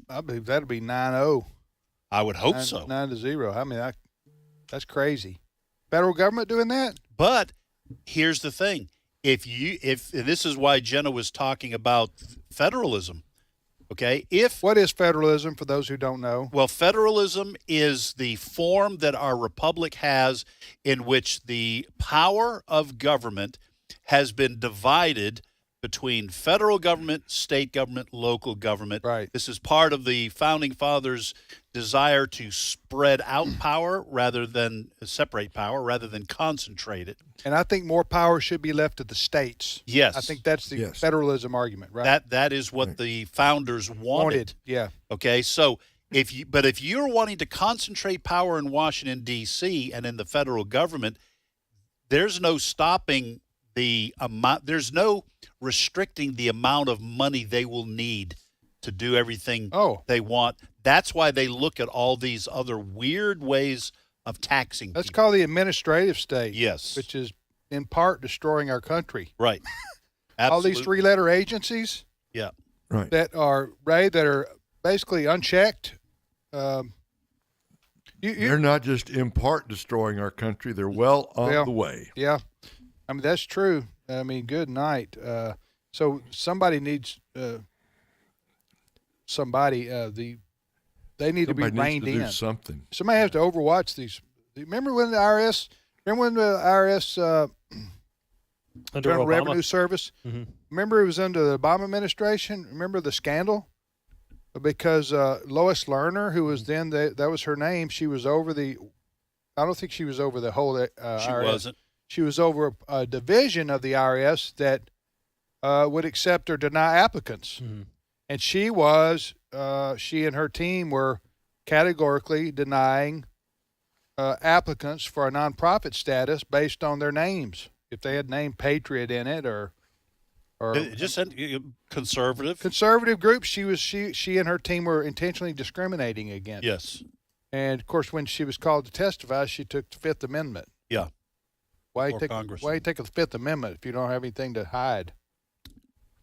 I believe that'll be 9-0. I would hope so. 9-0. I mean, that's crazy. Federal government doing that? But here's the thing: if this is why Jenna was talking about federalism. Okay, what is federalism for those who don't know? Well, federalism is the form that our republic has in which the power of government has been divided between federal government, state government, local government. Right. This is part of the founding fathers' desire to spread out power rather than separate power, rather than concentrate it. And I think more power should be left to the states. Yes. I think that's the federalism argument, right? That is what the founders wanted. Yeah. Okay, so if you're wanting to concentrate power in Washington, D.C. and in the federal government, there's no stopping the amount, there's no restricting the amount of money they will need to do everything they want. That's why they look at all these other weird ways of taxing That's people. called the administrative state. Yes. Which is in part destroying our country. Right. All these three-letter agencies. Yeah. Right. That are basically unchecked. They're not just in part destroying our country; they're well on the way. Yeah, I mean that's true. I mean, good night. So somebody needs they need to be reined in. Something. Somebody has to overwatch these. Remember when the IRS? Under Federal Obama? Revenue Service. Mm-hmm. Remember it was under the Obama administration. Remember the scandal because Lois Lerner, who was then that was her name. She was over the. I don't think she was over the whole She IRS. wasn't. She was over a division of the IRS that would accept or deny applicants, and she and her team were categorically denying applicants for a nonprofit status based on their names. If they had named Patriot in it or just conservative groups, she and her team were intentionally discriminating against. Yes. And of course, when she was called to testify, she took the Fifth Amendment. Yeah. Why Congress. you take the Fifth Amendment if you don't have anything to hide?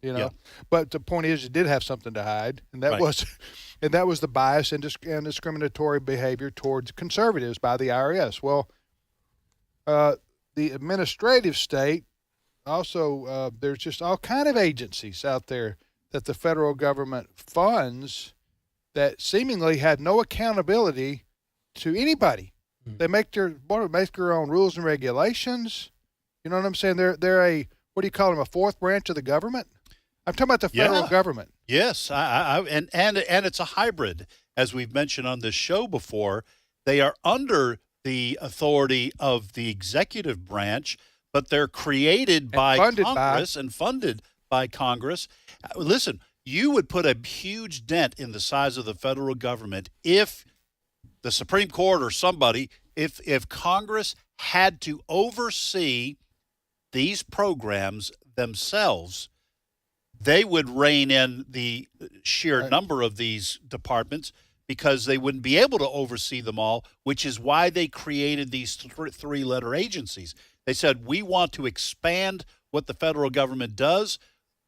Yeah. But the point is, you did have something to hide, and that was the bias and discriminatory behavior towards conservatives by the IRS. Well, the administrative state also there's just all kind of agencies out there that the federal government funds that seemingly had no accountability to anybody. They make their own rules and regulations. You know what I'm saying? They're a, what do you call them, a fourth branch of the government? I'm talking about the federal government. Yes, and it's a hybrid, as we've mentioned on this show before. They are under the authority of the executive branch, but they're created by Congress and funded by Congress. Listen, you would put a huge dent in the size of the federal government if the Supreme Court or somebody, if Congress had to oversee these programs themselves. They would rein in the sheer number of these departments because they wouldn't be able to oversee them all, which is why they created these three-letter agencies. They said, we want to expand what the federal government does.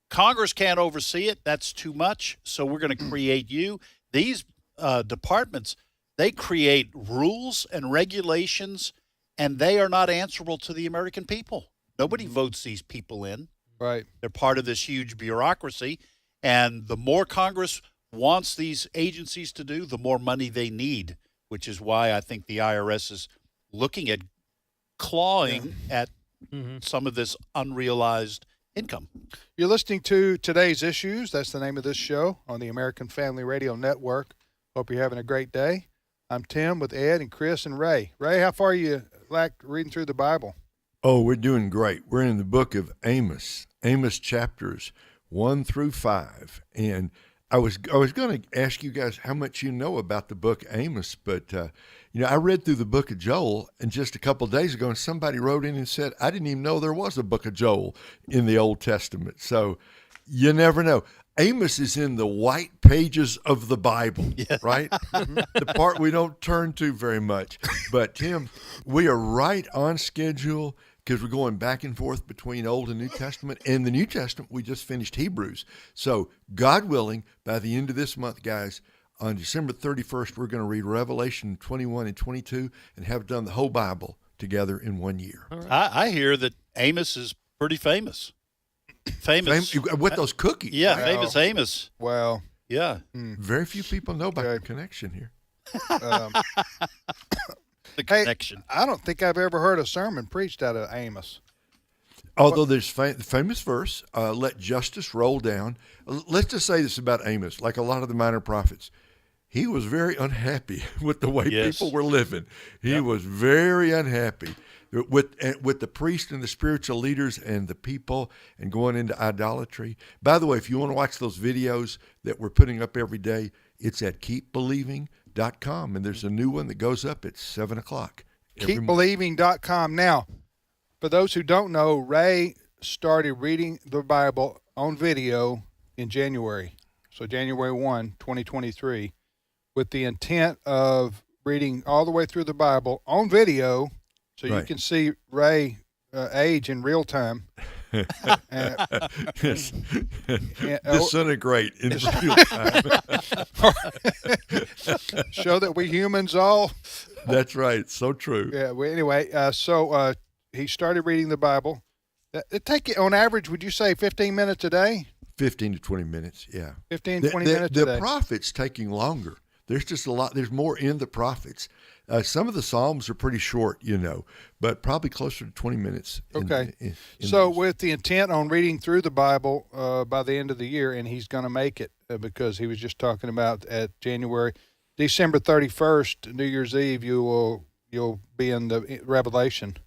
Congress can't oversee it. That's too much. So we're going to create you. These departments, they create rules and regulations, and they are not answerable to the American people. Nobody votes these people in. Right. They're part of this huge bureaucracy, and the more Congress wants these agencies to do, the more money they need, which is why I think the IRS is looking at clawing at some of this unrealized income. You're listening to Today's Issues. That's the name of this show on the American Family Radio Network. Hope you're having a great day. I'm Tim with Ed and Chris and Ray. Ray, how far are you reading through the Bible? Oh, we're doing great. We're in the book of Amos chapters 1 through 5. And I was going to ask you guys how much you know about the book Amos, but I read through the book of Joel, and just a couple of days ago, and somebody wrote in and said, I didn't even know there was a book of Joel in the Old Testament. So you never know. Amos is in the white pages of the Bible, right? The part we don't turn to very much. But Tim, we are right on schedule because we're going back and forth between Old and New Testament. And the New Testament, we just finished Hebrews. So God willing, by the end of this month, guys, on December 31st, we're going to read Revelation 21 and 22 and have done the whole Bible together in 1 year. Right. I hear that Amos is Pretty famous. Famous. With those cookies. Yeah, Wow. famous Amos. Wow. Yeah. Very few people know about the connection here. The connection. Hey, I don't think I've ever heard a sermon preached out of Amos. Although there's the famous verse, let justice roll down. Let's just say this about Amos, like a lot of the minor prophets. He was very unhappy with the way people were living. He was very unhappy with the priest and the spiritual leaders and the people and going into idolatry. By the way, if you want to watch those videos that we're putting up every day, it's at keepbelieving.com. And there's a new one that goes up at 7 o'clock. Keepbelieving.com. Now, for those who don't know, Ray started reading the Bible on video in January. So January 1, 2023, with the intent of reading all the way through the Bible on video so you can see Ray age in real time. Disintegrate in real time. Show that we humans all. That's right. So true. Yeah. Well, anyway, so he started reading the Bible. It take you, on average, would you say 15 minutes a day? 15 to 20 minutes, yeah. 15, 20 minutes a day. The prophets taking longer. There's just a lot. There's more in the prophets. Some of the Psalms are pretty short, but probably closer to 20 minutes. Okay. In so those. with the intent on reading through the Bible by the end of the year, and he's going to make it because he was just talking about at December 31st, New Year's Eve, you'll be in the Revelation.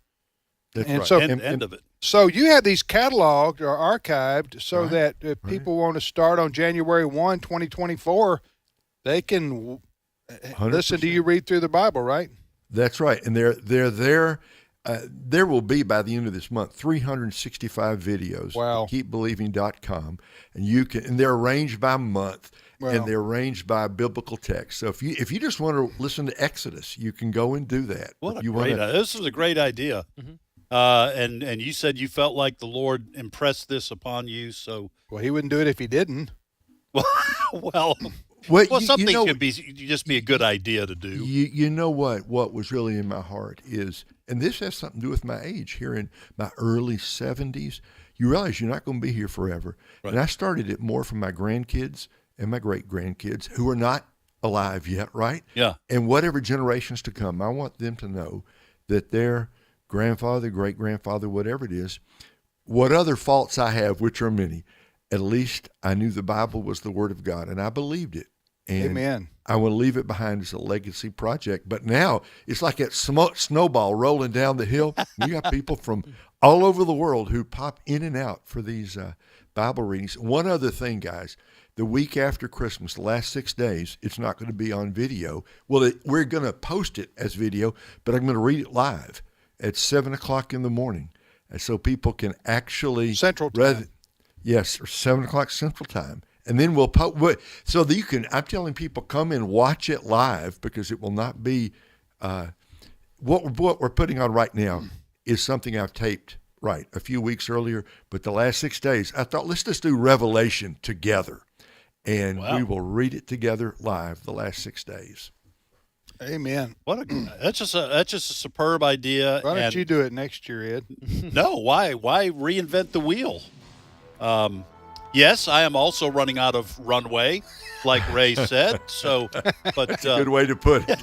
That's and right. So, End of it. So you have these cataloged or archived so that if people want to start on January 1, 2024, they can 100%. listen to you read through the Bible, right? That's right. And they're there. There will be, by the end of this month, 365 videos. Wow. At keepbelieving.com. And they're arranged by month. Wow. And they're arranged by biblical text. So if you just want to listen to Exodus, you can go and do that. This is a great idea. Mm-hmm. And you said you felt like the Lord impressed this upon you. So he wouldn't do it if he didn't. well, something could just be a good idea to do. You know what was really in my heart is, and this has something to do with my age here in my early 70s. You realize you're not going to be here forever. Right. And I started it more for my grandkids and my great-grandkids who are not alive yet, right? Yeah. And whatever generations to come, I want them to know that their grandfather, great-grandfather, whatever it is, what other faults I have, which are many, at least I knew the Bible was the Word of God, and I believed it. And Amen. I want to leave it behind as a legacy project. But now it's like that snowball rolling down the hill. We got people from all over the world who pop in and out for these Bible readings. One other thing, guys. The week after Christmas, the last 6 days, it's not going to be on video. Well, we're going to post it as video, but I'm going to read it live at 7 o'clock in the morning. And so people can actually... Central time. Yes, or 7 o'clock Central Time. And then we'll so that you can, I'm telling people, come and watch it live because it will not be, what we're putting on right now is something I've taped, a few weeks earlier. But the last 6 days, I thought, let's just do Revelation together. And we will read it together live the last 6 days. Amen. That's just a superb idea. Why don't you do it next year, Ed? No, why reinvent the wheel? Yes, I am also running out of runway, like Ray said. So, but good way to put it.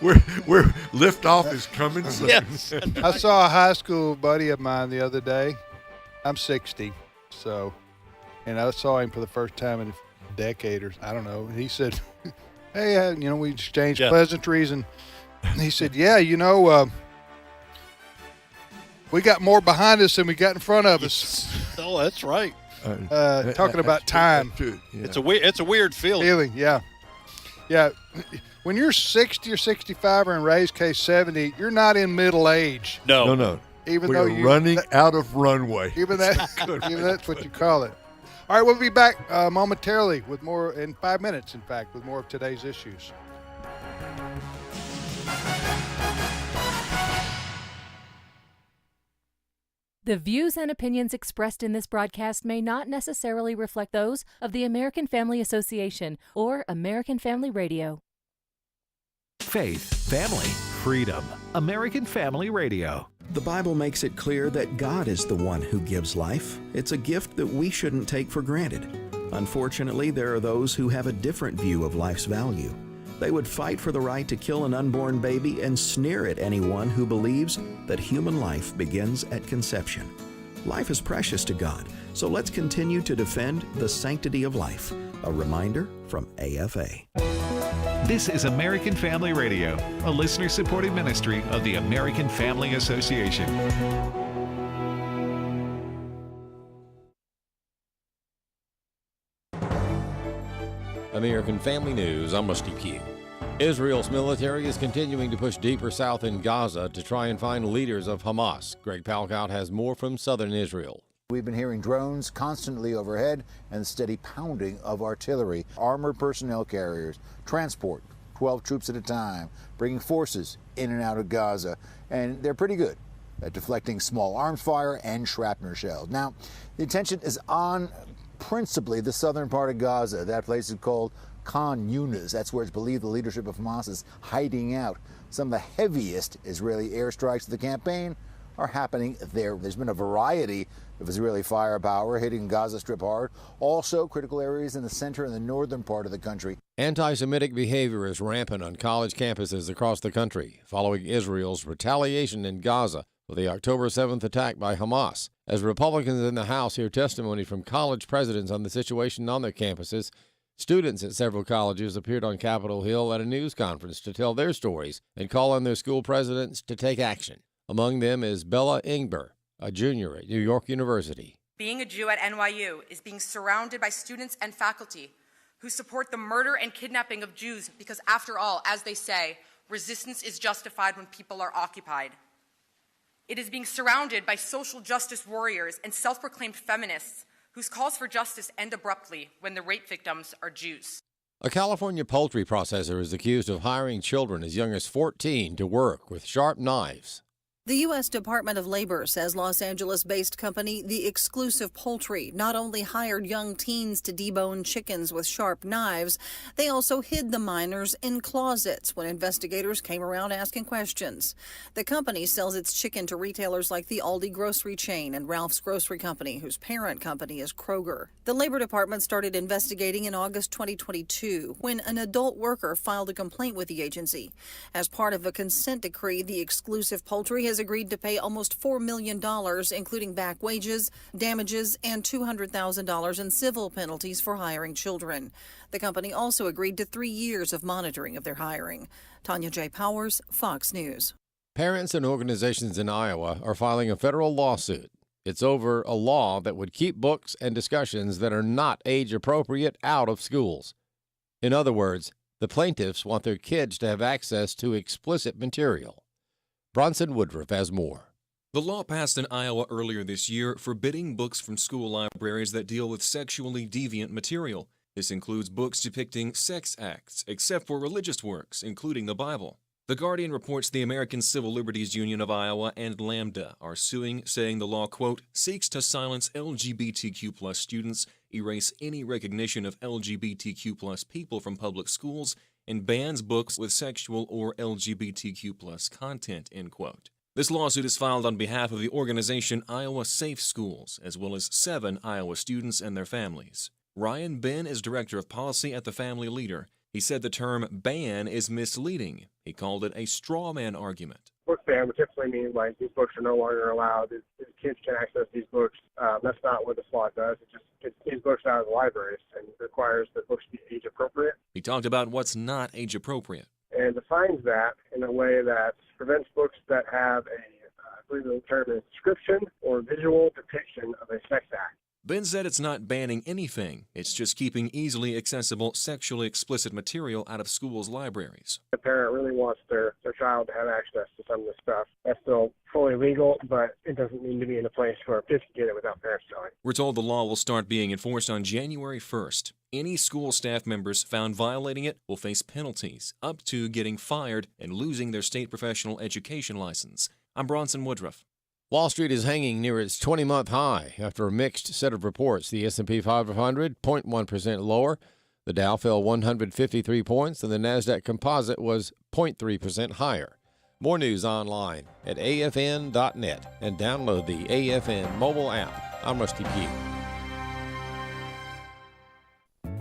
we're liftoff is coming soon. Yes. I saw a high school buddy of mine the other day. I'm 60, and I saw him for the first time in a decade, or I don't know. And he said, "Hey, we exchanged pleasantries," and he said, "Yeah, we got more behind us than we got in front of us." Oh, that's right. Talking about time. Yeah. It's a weird feeling. Yeah. When you're 60 or 65, or in Ray's case 70, you're not in middle age. No. Even we though are you're running out of runway. Even that's what you call it. All right, we'll be back momentarily with more, in 5 minutes, in fact, with more of today's issues. The views and opinions expressed in this broadcast may not necessarily reflect those of the American Family Association or American Family Radio. Faith, family, freedom. American Family Radio. The Bible makes it clear that God is the one who gives life. It's a gift that we shouldn't take for granted. Unfortunately, there are those who have a different view of life's value. They would fight for the right to kill an unborn baby and sneer at anyone who believes that human life begins at conception. Life is precious to God, so let's continue to defend the sanctity of life. A reminder from AFA. This is American Family Radio, a listener-supported ministry of the American Family Association. American Family News, I'm Rusty Q. Israel's military is continuing to push deeper south in Gaza to try and find leaders of Hamas. Greg Palkout has more from southern Israel. We've been hearing drones constantly overhead and steady pounding of artillery, armored personnel carriers, transport, 12 troops at a time, bringing forces in and out of Gaza. And they're pretty good at deflecting small arms fire and shrapnel shells. Now, the attention is on principally the southern part of Gaza. That place is called Khan Yunis. That's where it's believed the leadership of Hamas is hiding out. Some of the heaviest Israeli airstrikes of the campaign are happening there. There's been a variety of Israeli firepower hitting Gaza Strip hard. Also, critical areas in the center and the northern part of the country. Anti-Semitic behavior is rampant on college campuses across the country following Israel's retaliation in Gaza for the October 7th attack by Hamas. As Republicans in the House hear testimony from college presidents on the situation on their campuses, students at several colleges appeared on Capitol Hill at a news conference to tell their stories and call on their school presidents to take action. Among them is Bella Ingber, a junior at New York University. Being a Jew at NYU is being surrounded by students and faculty who support the murder and kidnapping of Jews because, after all, as they say, resistance is justified when people are occupied. It is being surrounded by social justice warriors and self-proclaimed feminists whose calls for justice end abruptly when the rape victims are Jews. A California poultry processor is accused of hiring children as young as 14 to work with sharp knives. The U.S. Department of Labor says Los Angeles-based company The Exclusive Poultry not only hired young teens to debone chickens with sharp knives, they also hid the minors in closets when investigators came around asking questions. The company sells its chicken to retailers like the Aldi grocery chain and Ralph's Grocery Company, whose parent company is Kroger. The Labor Department started investigating in August 2022 when an adult worker filed a complaint with the agency. As part of a consent decree, The Exclusive Poultry has agreed to pay almost $4 million, including back wages, damages, and $200,000 in civil penalties for hiring children. The company also agreed to 3 years of monitoring of their hiring. Tanya J. Powers, Fox News. Parents and organizations in Iowa are filing a federal lawsuit. It's over a law that would keep books and discussions that are not age appropriate out of schools. In other words, the plaintiffs want their kids to have access to explicit material. Bronson Woodruff has more. The law passed in Iowa earlier this year forbidding books from school libraries that deal with sexually deviant material. This includes books depicting sex acts, except for religious works, including the Bible. The Guardian reports the American Civil Liberties Union of Iowa and Lambda are suing, saying the law, quote, seeks to silence LGBTQ+ students, erase any recognition of LGBTQ+ people from public schools, and bans books with sexual or LGBTQ+ content, end quote. This lawsuit is filed on behalf of the organization Iowa Safe Schools, as well as 7 Iowa students and their families. Ryan Ben is director of policy at the Family Leader. He said the term ban is misleading. He called it a straw man argument. Book ban would typically mean like these books are no longer allowed. These kids can access these books. That's not what this law does. It just gets these books out of the libraries and requires that books be age appropriate. He talked about what's not age appropriate. And defines that in a way that prevents books that have I believe the term is description or visual depiction of a sex act. Ben said it's not banning anything. It's just keeping easily accessible sexually explicit material out of schools' libraries. The parent really wants their child to have access to some of this stuff. That's still fully legal, but it doesn't need to be in a place where kids can get it without parents knowing. We're told the law will start being enforced on January 1st. Any school staff members found violating it will face penalties, up to getting fired and losing their state professional education license. I'm Bronson Woodruff. Wall Street is hanging near its 20-month high after a mixed set of reports. The S&P 500, 0.1% lower. The Dow fell 153 points, and the NASDAQ Composite was 0.3% higher. More news online at afn.net and download the AFN mobile app. I'm Rusty Pugh.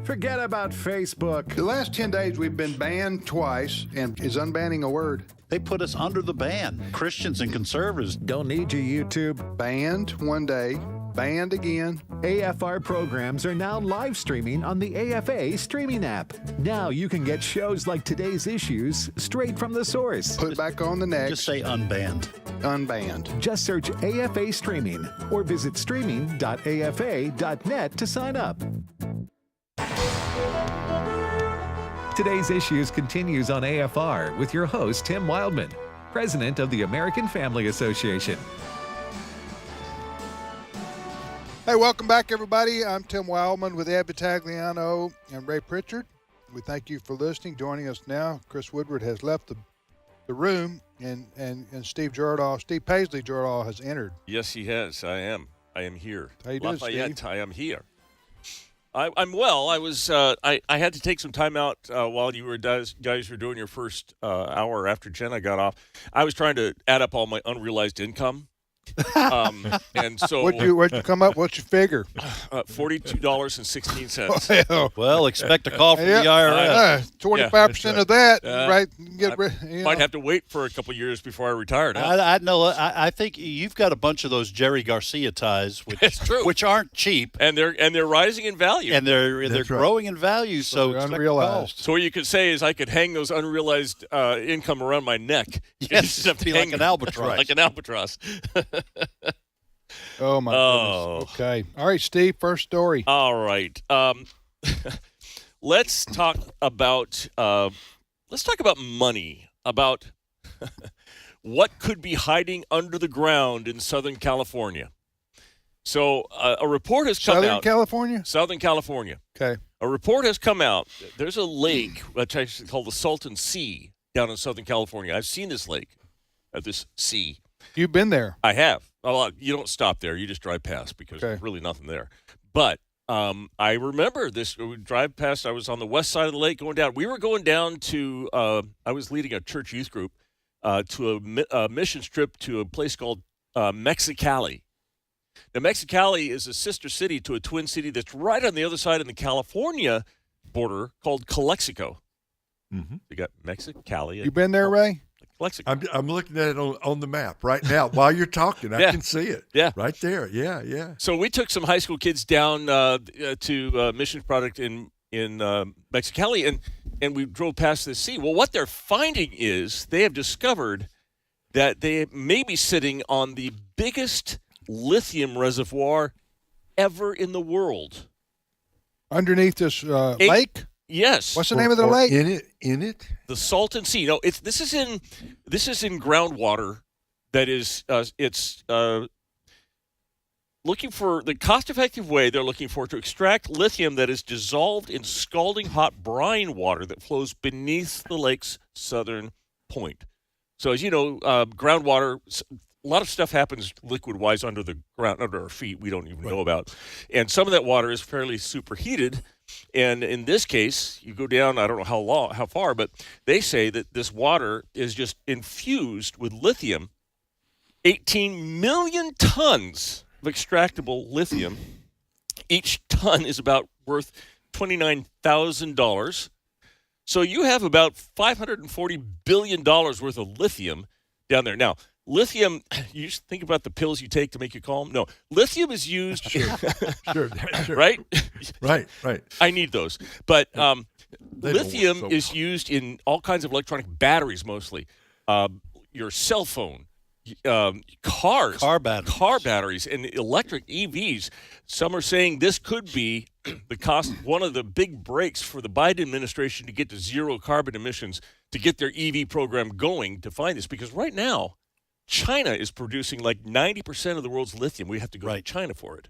Forget about Facebook. The last 10 days we've been banned twice, and is unbanning a word? They put us under the ban. Christians and conservatives don't need you, YouTube. Banned one day, banned again. AFR programs are now live streaming on the AFA Streaming app. Now you can get shows like Today's Issues straight from the source. Put back on the next. Just say unbanned. Unbanned. Just search AFA Streaming or visit streaming.afa.net to sign up. Today's Issues continues on AFR with your host, Tim Wildman, president of the American Family Association. Hey, welcome back, everybody. I'm Tim Wildman with Ed Vitagliano and Ray Pritchard. We thank you for listening. Joining us now, Chris Woodward has left the room, and Steve Paisley Jordahl has entered. Yes, he has. I am here. How you doing, Lafayette, Steve? I am here. I'm well. I was. I had to take some time out while you guys were doing your first hour after Jenna got off. I was trying to add up all my unrealized income. And so what'd you come up? What's your figure? $42.16. Well, expect a call from the IRS. 25% of that, right? Might have to wait for a couple of years before I retire. I know. I think you've got a bunch of those Jerry Garcia ties, which aren't cheap, and they're rising in value, and they're growing in value. So unrealized. So what you could say is I could hang those unrealized income around my neck. Yes, to be like an albatross. Like an albatross. Oh my goodness. Okay. All right, Steve, first story. All right. Let's talk about money, about what could be hiding under the ground in Southern California. So a report has come out. Southern California. Okay. A report has come out. There's a lake, which I call the Salton Sea, down in Southern California. I've seen this lake, this sea. You've been there. I have. Well, you don't stop there. You just drive past because there's really nothing there. But I remember this. We drive past. I was on the west side of the lake going down. We were going down to, I was leading a church youth group to a missions trip to a place called Mexicali. Now, Mexicali is a sister city to a twin city that's right on the other side of the California border called Calexico. Mm-hmm. You got Mexicali. You been there, Ray? I'm looking at it on the map right now while you're talking. I can see it. Yeah. Right there. Yeah. So we took some high school kids down to Mission Product in Mexicali, and we drove past this sea. Well, what they're finding is they have discovered that they may be sitting on the biggest lithium reservoir ever in the world. Underneath this lake? Yes. What's the name of the lake? In it? The Salton Sea. No, this is in groundwater that is looking for the cost-effective way they're looking for to extract lithium that is dissolved in scalding hot brine water that flows beneath the lake's southern point. So as you know, groundwater, a lot of stuff happens liquid-wise under the ground, under our feet we don't even know about. And some of that water is fairly superheated. And in this case, you go down, I don't know how far, but they say that this water is just infused with lithium, 18 million tons of extractable lithium. Each ton is about worth $29,000. So you have about $540 billion worth of lithium down there. Now, lithium, you just think about the pills you take to make you calm. No, lithium is used. Sure. Right? Right. I need those. But lithium is used in all kinds of electronic batteries mostly. Your cell phone, cars, car batteries, and electric EVs. Some are saying this could be the cost, one of the big breaks for the Biden administration to get to zero carbon emissions, to get their EV program going, to find this. Because right now, China is producing like 90% of the world's lithium. We have to go to China for it.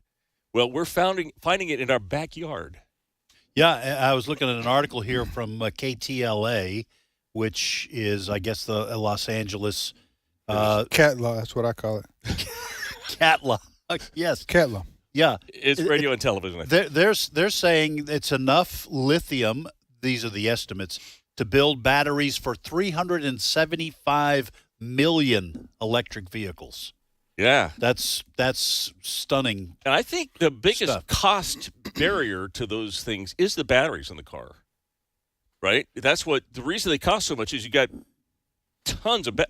Well, we're finding it in our backyard. Yeah, I was looking at an article here from KTLA, which is, I guess, the Los Angeles... Catla, that's what I call it. Catla. Yes. Catla. Yeah. It's radio and television. I think. They're saying it's enough lithium, these are the estimates, to build batteries for 375 million electric vehicles. Yeah. That's stunning. And I think the biggest stuff. cost barrier to those things is the batteries in the car. Right? That's what the reason they cost so much is you got tons of there's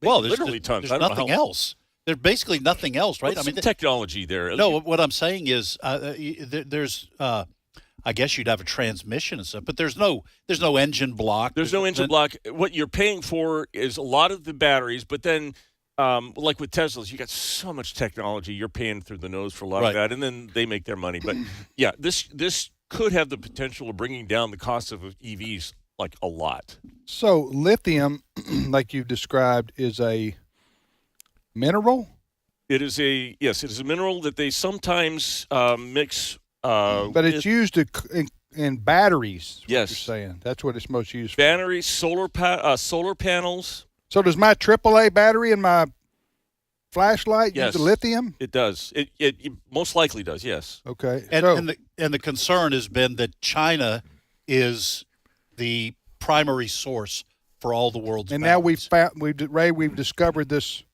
literally tons. There's I don't know nothing how- else. There's basically nothing else, right? What's some technology there? No, what I'm saying is there's I guess you'd have a transmission and stuff, but there's no engine block. There's no engine block. What you're paying for is a lot of the batteries, but then, like with Teslas, you got so much technology. You're paying through the nose for a lot of that, and then they make their money. But yeah, this could have the potential of bringing down the cost of EVs like a lot. So lithium, like you've described, is a mineral? It is a mineral that they sometimes mix. But it's used in batteries. Yes, you're saying that's what it's most used for. Batteries, solar panels. So does my AAA battery in my flashlight Yes, use lithium? It does. It most likely does. Yes. Okay. And the concern has been that China is the primary source for all the world's And batteries. now we've discovered this.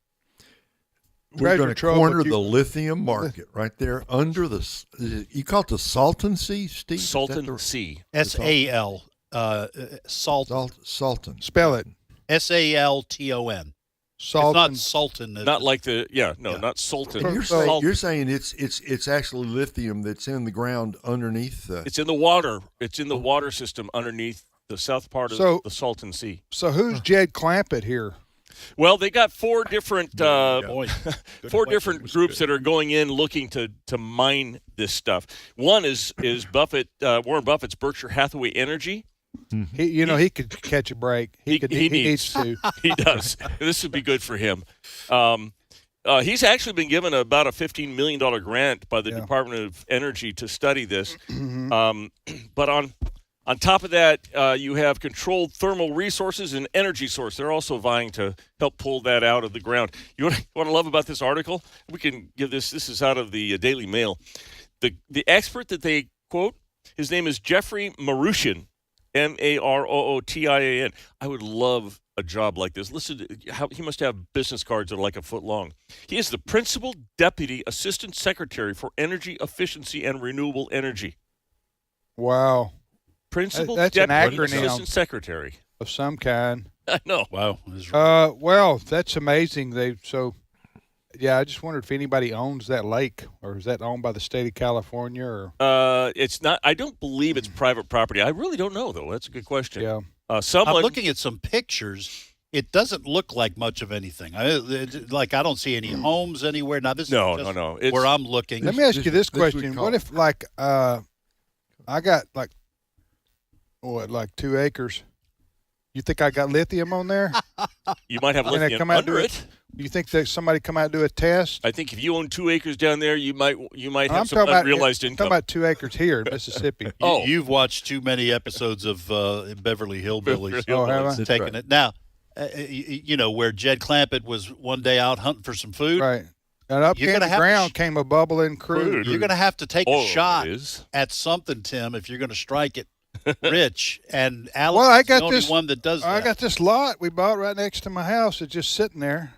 We're going to trove corner with the lithium market right there under you call it the Salton Sea, Steve? Salton Sea. SAL. Salton. Salton. Spell it. SALTON. Salton. It's not Sultan. Not like the not Sultan. And you're saying it's actually lithium that's in the ground underneath the. It's in the water. It's in the water system underneath the south part of the Salton Sea. So who's Jed Clampett here? Well, they got four different groups that are going in looking to mine this stuff. One is Warren Buffett's Berkshire Hathaway Energy. He could catch a break. He needs to. He does. This would be good for him. He's actually been given about a $15 million grant by the Department of Energy to study this. But on top of that, you have controlled thermal resources and energy source. They're also vying to help pull that out of the ground. You want to love about this article? We can give this. This is out of the Daily Mail. The expert that they quote, his name is Jeffrey Marootian, Marootian. I would love a job like this. Listen to how he must have business cards that are like a foot long. He is the Principal Deputy Assistant Secretary for Energy Efficiency and Renewable Energy. Wow. Principal That's an Deputy acronym Assistant Secretary of some kind. I know. Wow. Well, that's amazing. I just wondered if anybody owns that lake, or is that owned by the state of California? Or it's not. I don't believe it's private property. I really don't know, though. That's a good question. Yeah. I'm looking at some pictures. It doesn't look like much of anything. I don't see any homes anywhere. Now this is just where I'm looking. Let me ask you this question: what if I got like 2 acres? You think I got lithium on there? You might have And they lithium come out under do it. You think that somebody come out and do a test? I think if you own 2 acres down there, you might have I'm some talking about, unrealized I'm income. talking about 2 acres here in Mississippi. You've watched too many episodes of Beverly Hillbillies. Oh, have I? Taking That's it now. Where Jed Clampett was one day out hunting for some food. Right. And up You're in gonna the have ground came a bubbling crude. You're going to have to take Oh, a shot it is. at something, Tim, if you're going to strike it rich. And Alex Well, I is got the only this one that does that. I got this lot we bought right next to my house. It's just sitting there,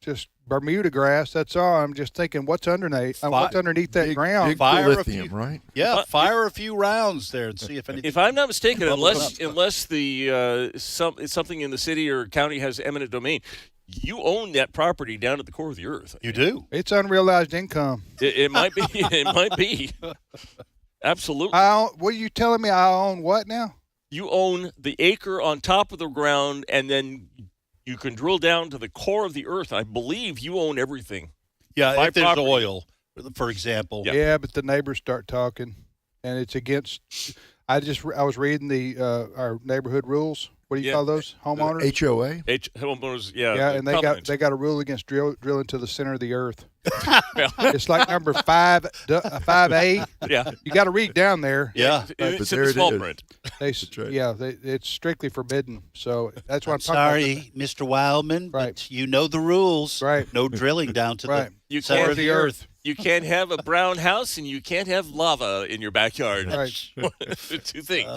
just Bermuda grass. That's all. I'm just thinking, what's underneath that ground? Fire lithium, right? Yeah, fire a few rounds there and see if anything. If I'm not mistaken, bubbles up. unless the something in the city or county has eminent domain, you own that property down at the core of the earth. You do. It's unrealized income. It might be. It might be. Absolutely. What are you telling me? I own what now? You own the acre on top of the ground, and then you can drill down to the core of the earth. I believe you own everything. Yeah, By if there's property. oil, for example. Yeah, but the neighbors start talking, and it's against. I was reading our neighborhood rules. What do you call those? Homeowners? HOA? Homeowners, Yeah, and covenant. they got a rule against drilling to the center of the earth. It's like number 5A. Yeah, you got to read down there. Yeah, it's in the small print. It's strictly forbidden. So that's what I'm talking Sorry, Mr. Wildman, but you know the rules. Right. No drilling down to the center can't of the earth. You can't have a brown house, and you can't have lava in your backyard. Right. The two things.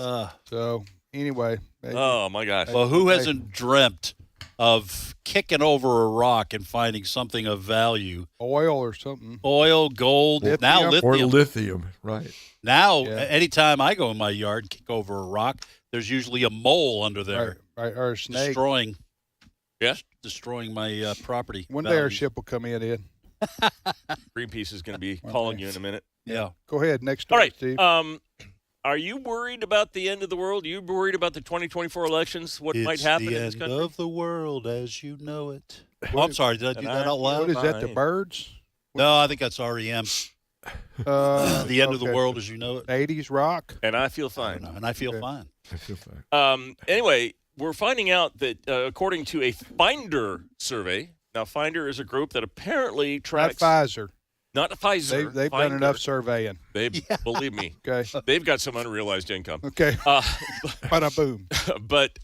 So anyway. Oh my gosh. Well, who hasn't dreamt of kicking over a rock and finding something of value. Oil or something. Oil, gold, now lithium. Or lithium, right. Now, anytime I go in my yard and kick over a rock, there's usually a mole under there. Or a snake. Destroying my property. One day our ship will come in. Greenpeace is going to be calling you in a minute. Yeah. Go ahead. Next story, All right. Steve. Are you worried about the end of the world? Are you worried about the 2024 elections? What might happen in this country? It's the end of the world as you know it. Oh, I'm sorry. Did I do that out loud? What is that, the Birds? No, I think that's REM. The end of the world as you know it. 80s rock. And I feel fine. And I feel fine. I feel fine. Anyway, we're finding out that according to a Finder survey, now Finder is a group that apparently tracks... Not Pfizer. Not Pfizer. They've done enough surveying. Believe me. Okay. They've got some unrealized income. Okay. Bada boom. But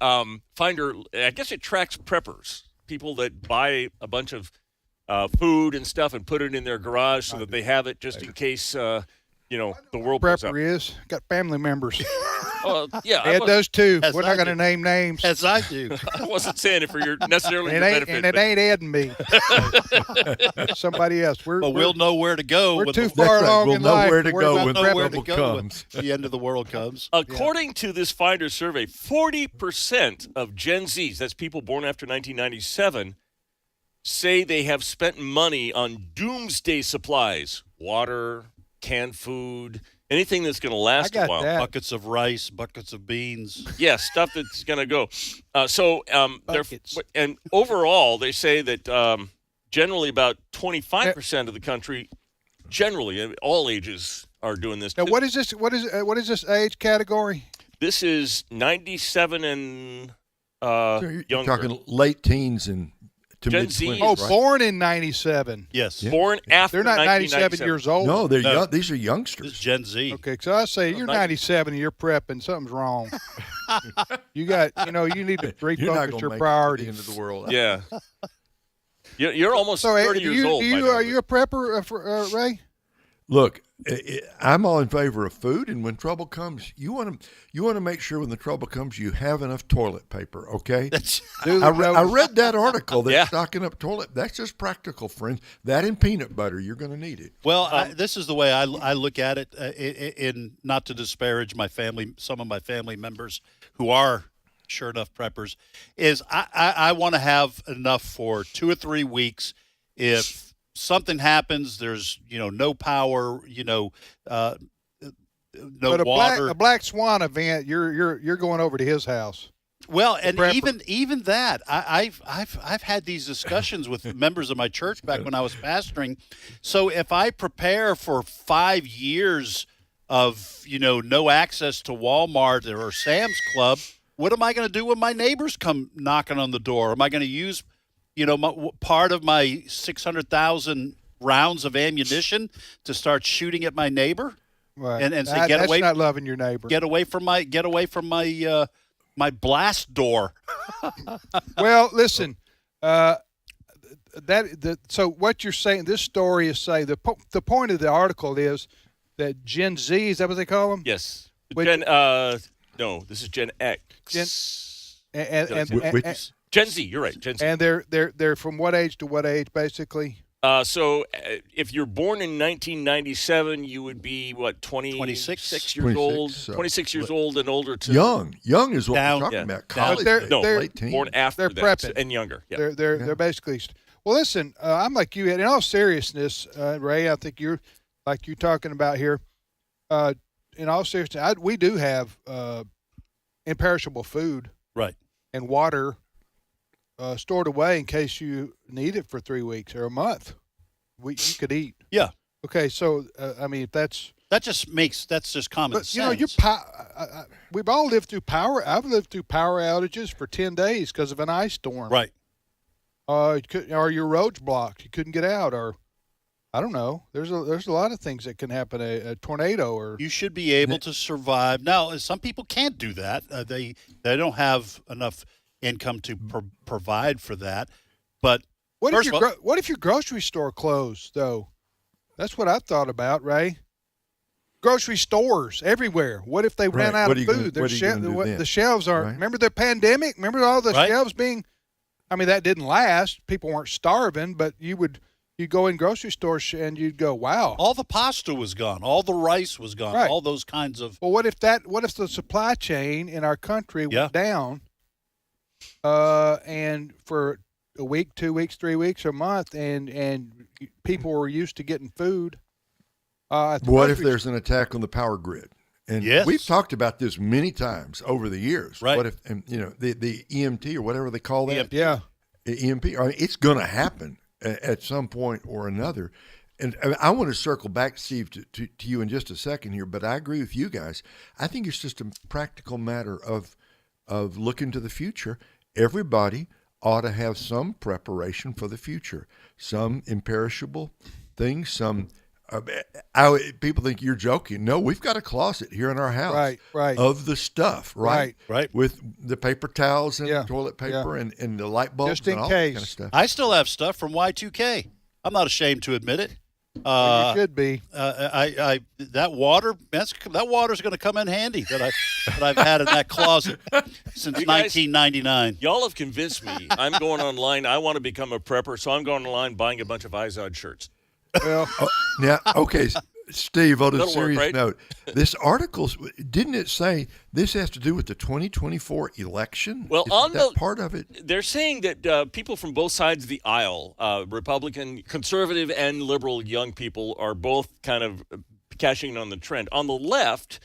Finder, I guess it tracks preppers, people that buy a bunch of food and stuff and put it in their garage so that they have it just in case, the world blows up. Prepper is. Got family members. Yeah. Ed does too. We're not going to name names. As I do. I wasn't saying it for your necessarily your benefit. And it ain't Ed and me. It's somebody else. We'll know where to go. We're too far along we'll in know life. where to go when know where trouble to go comes. when the end of the world comes. According to this Finder survey, 40% of Gen Zs, that's people born after 1997, say they have spent money on doomsday supplies, water, canned food, anything that's going to last a while. Buckets of rice, buckets of beans. Yeah, stuff that's going to go. And overall, they say that generally about 25% of the country, generally all ages, are doing this. Now, what is this? What is this age category? This is 97 and You're younger. talking late teens and to Gen mid-20s, Z. Oh, right? born in 97. Yes. Yeah. Born after They're not 97 1997. years old. No, they're young. These are youngsters. This is Gen Z. Okay, so I say you're 97 and you're prepping. Something's wrong. You need to You're not refocus gonna your make it to the priorities. end of the world. Yeah. You're almost So, 30 years old. are you a prepper, Ray? Look, I'm all in favor of food, and when trouble comes, you want to make sure when the trouble comes you have enough toilet paper. Okay, I read that article that's stocking up toilet. That's just practical, friends. That and peanut butter, you're going to need it. Well, this is the way I look at it. In not to disparage my family, some of my family members who are sure enough preppers, is I want to have enough for 2 or 3 weeks if something happens, there's no power, no but water. a black swan event, you're going over to his house. Well, and even that, I've had these discussions with members of my church back when I was pastoring. So if I prepare for 5 years of no access to Walmart or Sam's Club, what am I going to do when my neighbors come knocking on the door? Am I going to use part of my 600,000 rounds of ammunition to start shooting at my neighbor, Right. and say, get away. That's not loving your neighbor. Get away from my my blast door. Well, listen, so what you're saying, this story is saying the point of the article is that Gen Z, is that what they call them? Yes. No, this is Gen X. Gen Z, you're right. Gen Z. And they're from what age to what age, basically? So if you're born in 1997, you would be, 26 years old? So 26 years old and older to... Young is what we're talking about. College, late teens. Born after They're that prepping. and younger. Yeah. They're basically... Well, listen, I'm like you. In all seriousness, Ray, I think you're like you're talking about here. In all seriousness, we do have imperishable food. Right. And water stored away in case you need it for 3 weeks or a month. You could eat. Yeah. Okay, so that's just common sense. We've all lived through power. I've lived through power outages for 10 days because of an ice storm. Right. Or your roads blocked. You couldn't get out, or I don't know. There's a lot of things that can happen. A tornado, or you should be able to survive. Now, some people can't do that. They don't have enough income to provide for that. But what if your grocery store closed, though? That's what I've thought about, Ray. Grocery stores everywhere. What if they ran out of food? The shelves aren't. Right. Remember the pandemic? Remember all the shelves being I mean, that didn't last. People weren't starving, but you'd go in grocery stores and you'd go, wow. All the pasta was gone. All the rice was gone. Right. All those kinds of. Well, what if the supply chain in our country went down, and for a week, 2 weeks, 3 weeks, a month, and people were used to getting food? What if there's an attack on the power grid? And we've talked about this many times over the years. Right. What if, the EMT or whatever they call that? Yeah. EMP. I mean, it's going to happen at some point or another. And I want to circle back, Steve, to you in just a second here, but I agree with you guys. I think it's just a practical matter of looking to the future. Everybody ought to have some preparation for the future, some imperishable things, some people think you're joking. No, we've got a closet here in our house right. of the stuff, right? Right. With the paper towels and toilet paper and the light bulbs Just in and all case. that kind of stuff. I still have stuff from Y2K. I'm not ashamed to admit it. You should be. That water's going to come in handy that I've had in that closet since 1999. Y'all have convinced me. I'm going online. I want to become a prepper, so I'm going online buying a bunch of Izod shirts. Well, now, okay, Steve, on a That'll work, serious right? note, this article, didn't it say this has to do with the 2024 election? Well, Isn't that part of it? They're saying that people from both sides of the aisle, Republican, conservative, and liberal young people, are both kind of cashing in on the trend. On the left,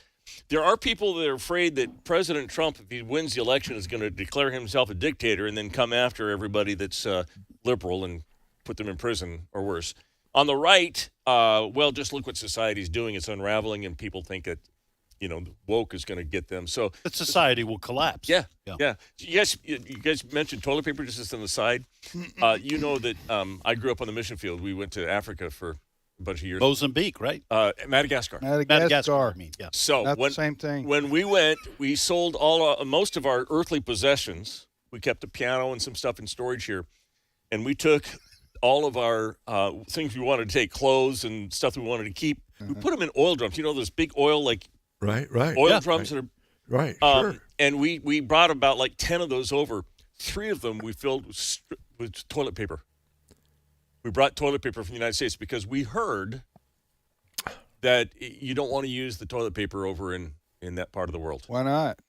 there are people that are afraid that President Trump, if he wins the election, is going to declare himself a dictator and then come after everybody that's liberal and put them in prison or worse. On the right, just look what society's doing. It's unraveling, and people think that, woke is going to get them. So that society will collapse. Yeah. You guys mentioned toilet paper just on the side. You know that I grew up on the mission field. We went to Africa for a bunch of years. Mozambique, right? Madagascar. Madagascar. I mean, yeah. So Not the same thing. When we went, we sold most of our earthly possessions. We kept a piano and some stuff in storage here, and we took all of our things we wanted to take, clothes and stuff we wanted to keep. We put them in oil drums. You know those big oil right oil drums that are right. Sure. And we brought about like 10 of those over. 3 of them we filled with toilet paper. We brought toilet paper from the United States because we heard that you don't want to use the toilet paper over in that part of the world. Why not?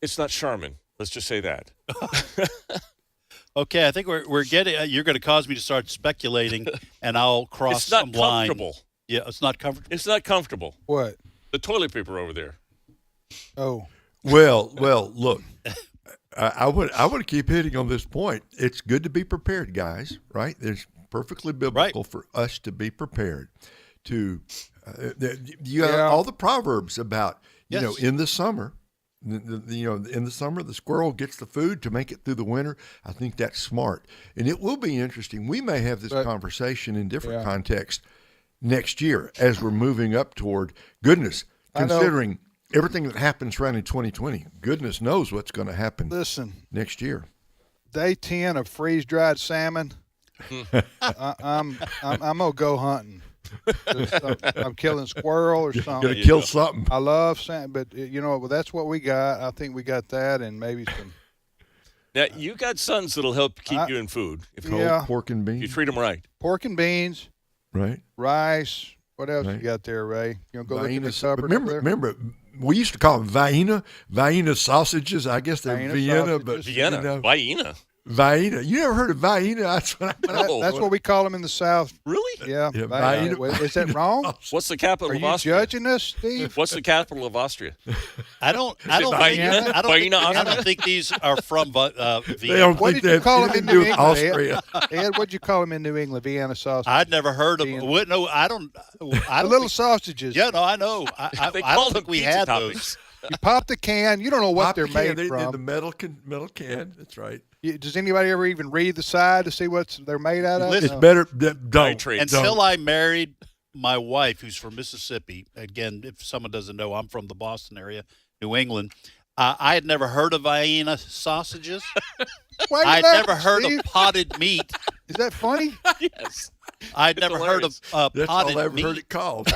It's not Charmin. Let's just say that. Okay, I think we're getting. You're going to cause me to start speculating, and I'll cross It's not some line. comfortable. Yeah, it's not comfortable. It's not comfortable. What? The toilet paper over there. Oh. Well, look, I want to keep hitting on this point. It's good to be prepared, guys, right? It's perfectly biblical for us to be prepared. You got all the proverbs about, in the summer, in the summer, the squirrel gets the food to make it through the winter. I think that's smart. And it will be interesting. We may have this conversation in different contexts next year as we're moving up toward goodness, considering everything that happens around in 2020. Goodness knows what's going to happen next year. Day 10 of freeze-dried salmon. I'm going to go hunting. I'm killing squirrel or something. Gonna kill something. I love salmon, but that's what we got. I think we got that and maybe some. Now you got sons that'll help keep you in food. Pork and beans. You treat them right. Pork and beans. Right. Rice. What else you got there, Ray? You go look in the cupboard. Remember, we used to call them Vienna sausages. I guess they're Vienna, but Vienna. Vienna. You never heard of Vienna? That's what we call them in the South. Really? Yeah. Vienna. Is that wrong? What's the capital of Are you Austria? judging us, Steve? What's the capital of Austria? I don't think these are from Vienna. What did you call them in New England? Austria. Ed, what did you call them in New England? Vienna sausage. I'd never heard of. No, I don't. The little sausages. Yeah, no, I know. I don't think we had those. You pop the can. You don't know what they're made from. In the metal can. That's right. Does anybody ever even read the side to see what they're made out of? It's better. Don't. Until I married my wife, who's from Mississippi. Again, if someone doesn't know, I'm from the Boston area, New England. I had never heard of Vienna sausages. I'd never heard of potted meat. Is that funny? Yes. I'd never heard of potted meat. That's all I ever heard it called.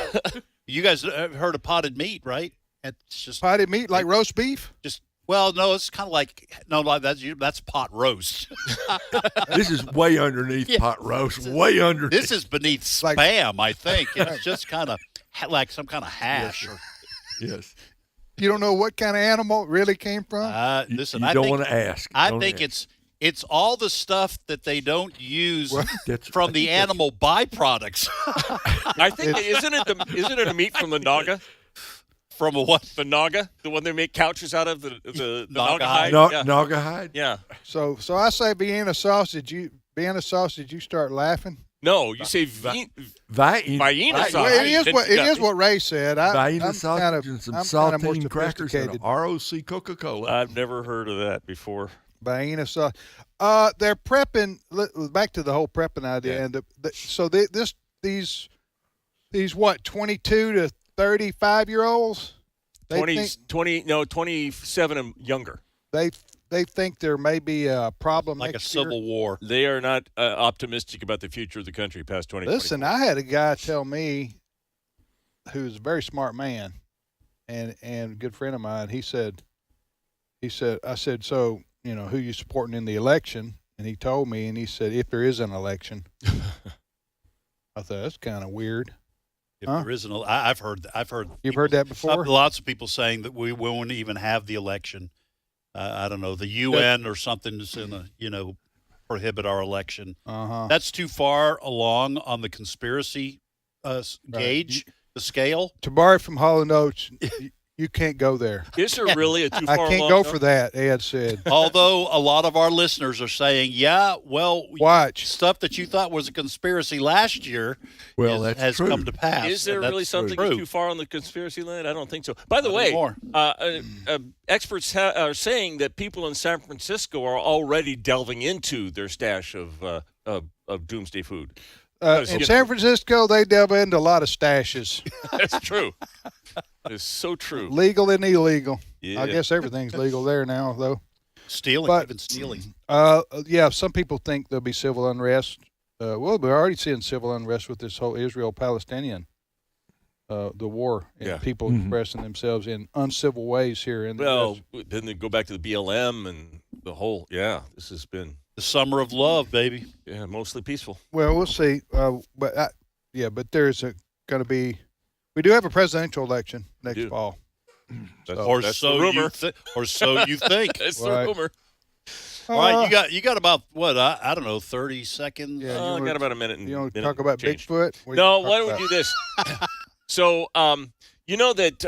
You guys have heard of potted meat, right? It's just potted meat like roast beef. Just Well, no, it's kind of like that's pot roast. This is way underneath pot roast. Way underneath. This is beneath Spam, I think. It's just kind of like some kind of hash. Yes. You don't know what kind of animal it really came from? Listen, you I don't think, want to ask. I think it's all the stuff that they don't use from the animal byproducts. I think isn't it a meat from the naga? From a what? The naga, the one they make couches out of, the naga hide. Naga hide. Yeah. So I say Vienna sausage. You start laughing. No, you say Vienna sausage. Well, it is what Ray said. Vienna I'm sausage kind of, and some I'm kind of more saltine crackers and sophisticated. ROC Coca-Cola. I've never heard of that before. Vienna sausage. They're prepping. Back to the whole prepping idea, and these what 22 to 35-year-olds. 27 and younger. They think there may be a problem like next a civil war. They are not optimistic about the future of the country past 2020. Listen, I had a guy tell me, who's a very smart man, and a good friend of mine. He said, I said, so who you supporting in the election? And he told me, and he said, if there is an election. I thought that's kind of weird. If there is I've heard. You've heard that before? Lots of people saying that we won't even have the election. I don't know, the UN or something is going to, prohibit our election. That's too far along on the conspiracy gauge, the scale. To borrow from Hall & Oates, you can't go there. Is there really a too far along? I can't go for that, Ed said. Although a lot of our listeners are saying, watch stuff that you thought was a conspiracy last year has come to pass. Is there really something true. Too far on the conspiracy land? I don't think so. By the way, experts are saying that people in San Francisco are already delving into their stash of doomsday food. In San Francisco, they delve into a lot of stashes. That's true. It's so true. Legal and illegal. Yeah. I guess everything's legal there now, though. Even stealing. Some people think there'll be civil unrest. We're already seeing civil unrest with this whole Israel-Palestinian, the war, and people expressing themselves in uncivil ways here. Then they go back to the BLM and the whole. Yeah, this has been the summer of love, baby. Yeah, mostly peaceful. Well, we'll see. But there's going to be. We do have a presidential election next fall. That's the rumor. Or so you think. That's the rumor. All right, you got about what I don't know, 30 seconds. Yeah, I got about a minute. You want to talk about Bigfoot? No, why don't we do this? So, you know that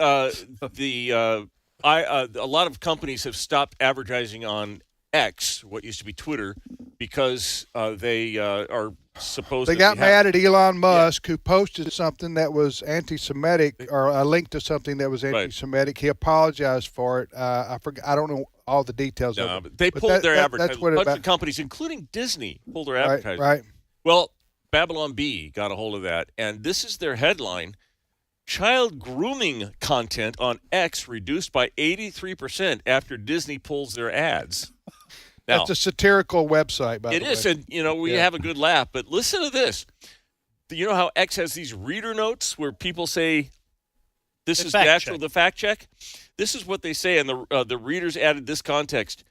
a lot of companies have stopped advertising on X, what used to be Twitter, because they are supposed. They got mad at Elon Musk, who posted something that was anti-Semitic, or a link to something that was anti-Semitic. Right. He apologized for it. I forgot. I don't know all the details of it. But they pulled their advertising. A bunch of companies, including Disney, pulled their advertising. Right. Well, Babylon Bee got a hold of that, and this is their headline: child grooming content on X reduced by 83% after Disney pulls their ads. Now, that's a satirical website, by the way. It is, and we have a good laugh. But listen to this. You know how X has these reader notes where people say, "This is the fact check." This is what they say, and the readers added this context.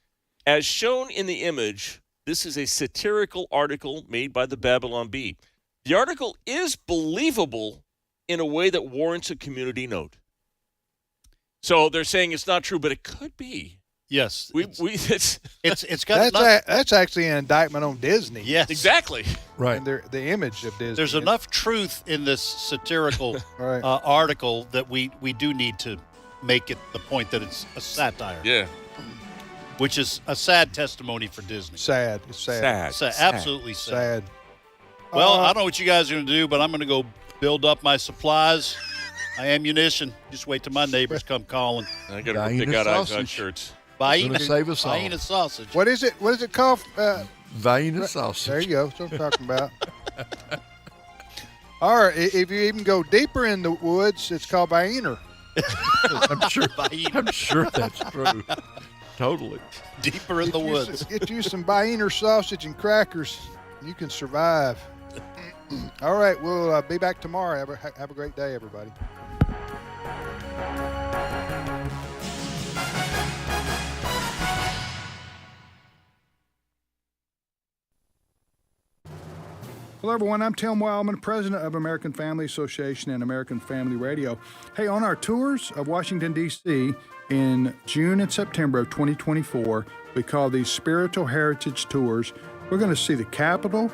As shown in the image, this is a satirical article made by the Babylon Bee. The article is believable in a way that warrants a community note. So they're saying it's not true, but it could be. Yes, it's got that's actually an indictment on Disney. Yes, exactly. Right, and the image of Disney. There's enough truth in this satirical article that we do need to make it the point that it's a satire. Yeah, which is a sad testimony for Disney. Sad. It's sad. Absolutely sad. Sad. Well, I don't know what you guys are going to do, but I'm going to go build up my supplies, my ammunition. Just wait till my neighbors come calling. I got to pick out eyes on shirts. Save us all. Vienna sausage. What is it? What is it called? Vienna sausage. There you go. That's what I'm talking about. All right. If you even go deeper in the woods, it's called Vienna. I'm sure that's true. Totally. Deeper in the woods. Get you some Vienna sausage and crackers. You can survive. All right. We'll be back tomorrow. Have a great day, everybody. Hello, everyone. I'm Tim Wildman, president of American Family Association and American Family Radio. Hey, on our tours of Washington, D.C. in June and September of 2024, we call these spiritual heritage tours. We're going to see the Capitol,